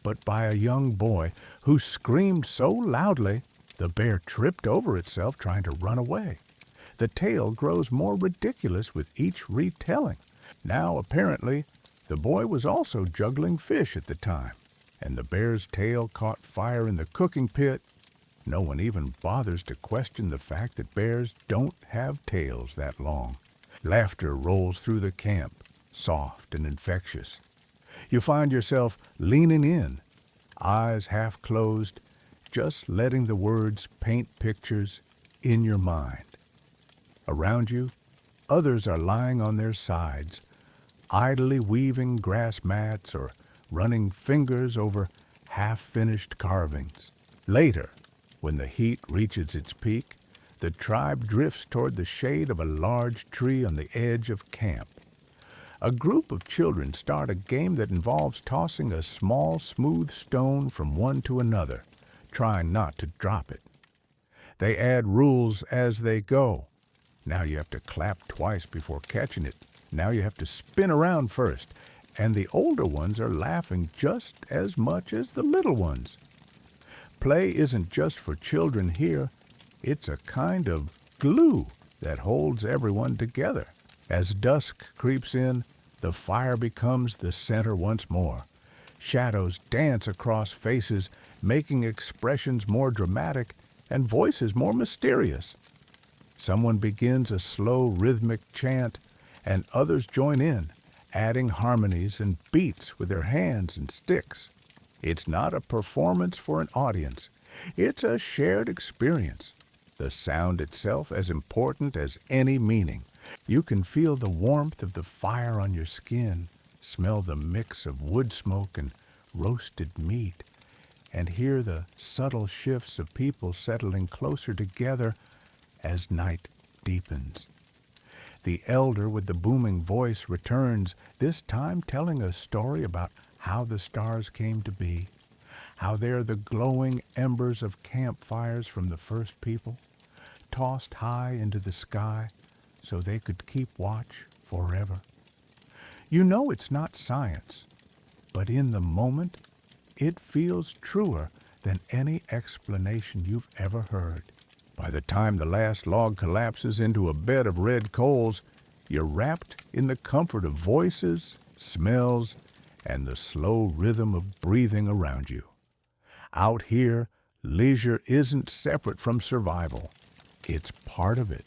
but by a young boy who screamed so loudly the bear tripped over itself trying to run away. The tale grows more ridiculous with each retelling. Now, apparently, the boy was also juggling fish at the time, and the bear's tail caught fire in the cooking pit. No one even bothers to question the fact that bears don't have tails that long. Laughter rolls through the camp, soft and infectious. You find yourself leaning in, eyes half closed, just letting the words paint pictures in your mind. Around you, others are lying on their sides, idly weaving grass mats or running fingers over half-finished carvings. Later, when the heat reaches its peak, the tribe drifts toward the shade of a large tree on the edge of camp. A group of children start a game that involves tossing a small, smooth stone from one to another, trying not to drop it. They add rules as they go. Now you have to clap twice before catching it. Now you have to spin around first. And the older ones are laughing just as much as the little ones. Play isn't just for children here. It's a kind of glue that holds everyone together. As dusk creeps in, the fire becomes the center once more. Shadows dance across faces, making expressions more dramatic and voices more mysterious. Someone begins a slow rhythmic chant, and others join in, adding harmonies and beats with their hands and sticks. It's not a performance for an audience. It's a shared experience. The sound itself as important as any meaning. You can feel the warmth of the fire on your skin, smell the mix of wood smoke and roasted meat, and hear the subtle shifts of people settling closer together as night deepens. The elder with the booming voice returns, this time telling a story about how the stars came to be, how they're the glowing embers of campfires from the first people, tossed high into the sky so they could keep watch forever. You know it's not science, but in the moment, it feels truer than any explanation you've ever heard. By the time the last log collapses into a bed of red coals, you're wrapped in the comfort of voices, smells, and the slow rhythm of breathing around you. Out here, leisure isn't separate from survival. It's part of it.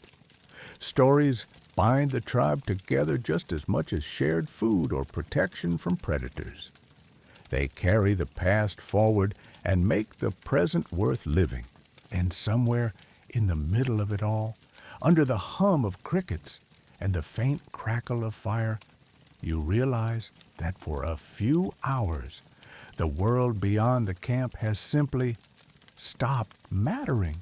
Stories bind the tribe together just as much as shared food or protection from predators. They carry the past forward and make the present worth living. And somewhere in the middle of it all, under the hum of crickets and the faint crackle of fire, you realize that for a few hours, the world beyond the camp has simply stopped mattering.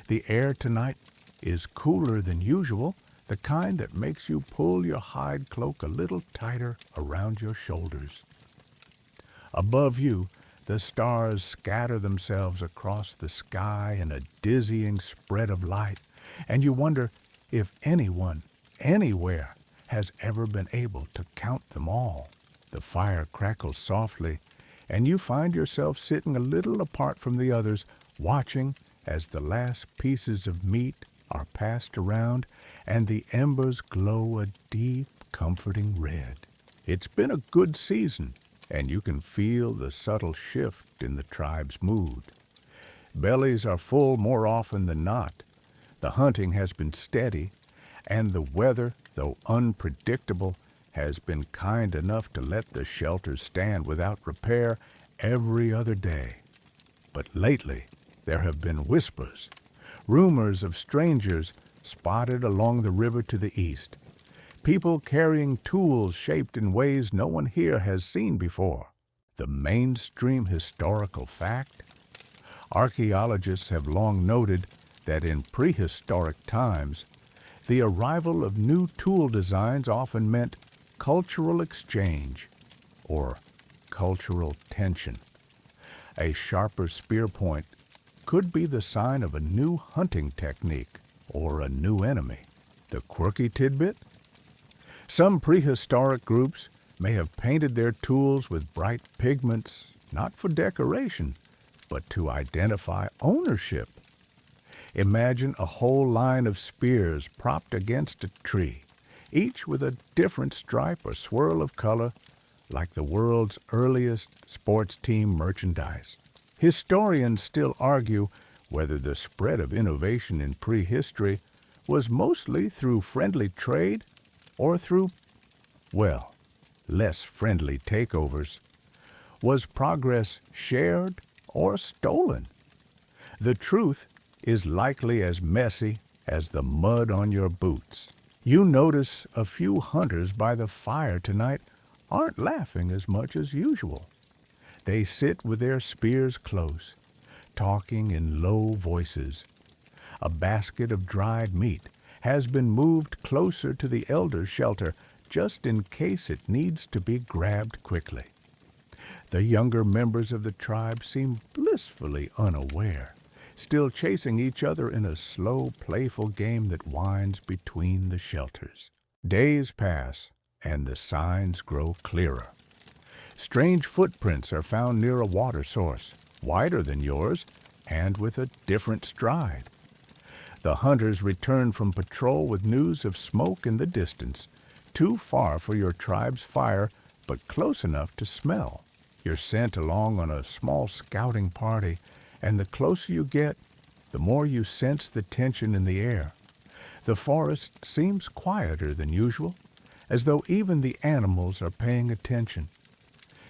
The air tonight is cooler than usual, the kind that makes you pull your hide cloak a little tighter around your shoulders. Above you, the stars scatter themselves across the sky in a dizzying spread of light, and you wonder if anyone, anywhere, has ever been able to count them all. The fire crackles softly, and you find yourself sitting a little apart from the others, watching as the last pieces of meat are passed around and the embers glow a deep, comforting red. It's been a good season, and you can feel the subtle shift in the tribe's mood. Bellies are full more often than not. The hunting has been steady, and the weather, though unpredictable, has been kind enough to let the shelters stand without repair every other day. But lately, there have been whispers, rumors of strangers spotted along the river to the east, people carrying tools shaped in ways no one here has seen before. the mainstream historical fact? Archaeologists have long noted that in prehistoric times, the arrival of new tool designs often meant cultural exchange or cultural tension. A sharper spear point could be the sign of a new hunting technique or a new enemy. The quirky tidbit? Some prehistoric groups may have painted their tools with bright pigments, not for decoration, but to identify ownership. Imagine a whole line of spears propped against a tree, each with a different stripe or swirl of color, like the world's earliest sports team merchandise. Historians still argue whether the spread of innovation in prehistory was mostly through friendly trade or through, well, less friendly takeovers. Was progress shared or stolen? The truth is likely as messy as the mud on your boots. You notice a few hunters by the fire tonight aren't laughing as much as usual. They sit with their spears close, talking in low voices. A basket of dried meat has been moved closer to the elder's shelter just in case it needs to be grabbed quickly. The younger members of the tribe seem blissfully unaware, still chasing each other in a slow, playful game that winds between the shelters. Days pass, and the signs grow clearer. Strange footprints are found near a water source, wider than yours, and with a different stride. The hunters return from patrol with news of smoke in the distance, too far for your tribe's fire, but close enough to smell. You're sent along on a small scouting party, and the closer you get, the more you sense the tension in the air. The forest seems quieter than usual, as though even the animals are paying attention.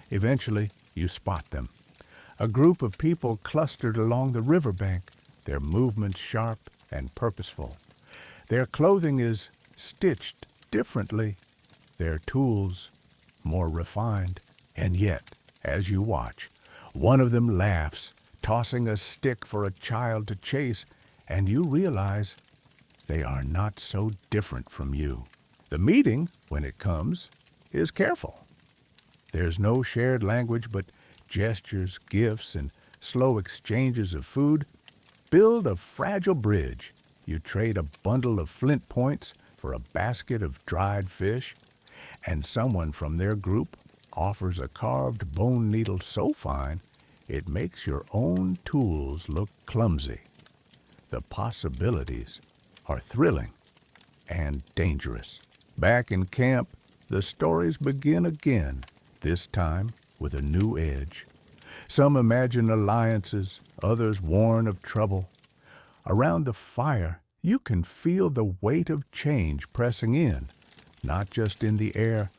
Eventually, you spot them. A group of people clustered along the riverbank, their movements sharp and purposeful. Their clothing is stitched differently, their tools more refined. And yet, as you watch, one of them laughs, tossing a stick for a child to chase, and you realize they are not so different from you. The meeting, when it comes, is careful. There's no shared language, but gestures, gifts, and slow exchanges of food build a fragile bridge. You trade a bundle of flint points for a basket of dried fish, and someone from their group offers a carved bone needle so fine it makes your own tools look clumsy. The possibilities are thrilling and dangerous. Back in camp, the stories begin again, this time with a new edge. Some imagine alliances, others warn of trouble. Around the fire, you can feel the weight of change pressing in, not just in the air,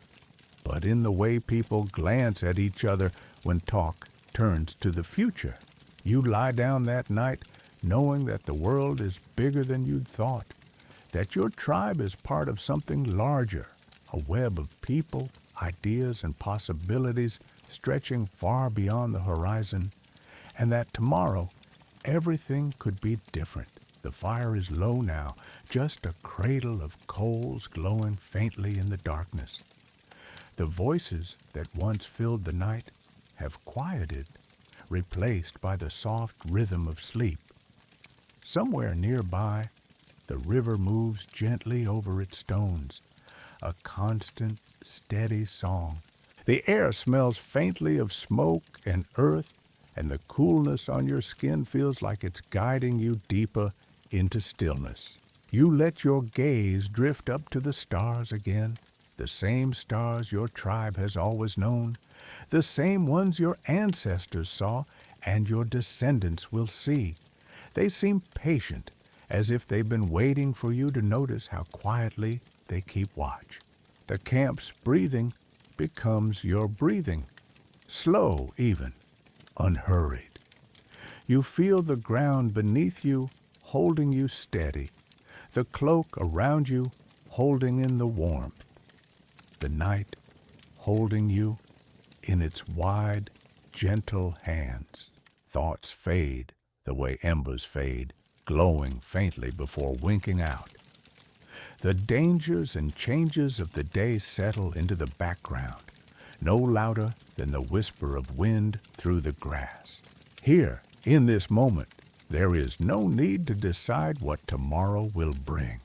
but in the way people glance at each other when talk turns to the future. You lie down that night knowing that the world is bigger than you'd thought, that your tribe is part of something larger, a web of people, ideas, and possibilities stretching far beyond the horizon, and that tomorrow everything could be different. The fire is low now, just a cradle of coals glowing faintly in the darkness. The voices that once filled the night have quieted, replaced by the soft rhythm of sleep. Somewhere nearby, the river moves gently over its stones, a constant, steady song. The air smells faintly of smoke and earth, and the coolness on your skin feels like it's guiding you deeper into stillness. You let your gaze drift up to the stars again, the same stars your tribe has always known, the same ones your ancestors saw and your descendants will see. They seem patient, as if they've been waiting for you to notice how quietly they keep watch. The camp's breathing becomes your breathing, slow even, unhurried. You feel the ground beneath you holding you steady, the cloak around you holding in the warmth, the night holding you in its wide, gentle hands. Thoughts fade the way embers fade, glowing faintly before winking out. The dangers and changes of the day settle into the background, no louder than the whisper of wind through the grass. Here, in this moment, there is no need to decide what tomorrow will bring.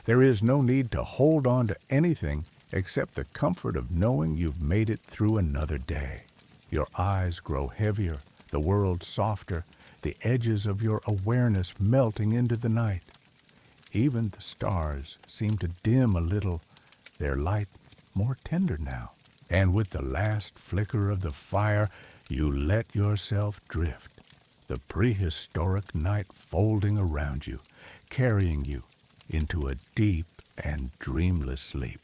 There is no need to hold on to anything except the comfort of knowing you've made it through another day. Your eyes grow heavier, the world softer, the edges of your awareness melting into the night. Even the stars seem to dim a little, their light more tender now. And with the last flicker of the fire, you let yourself drift, the prehistoric night folding around you, carrying you into a deep and dreamless sleep.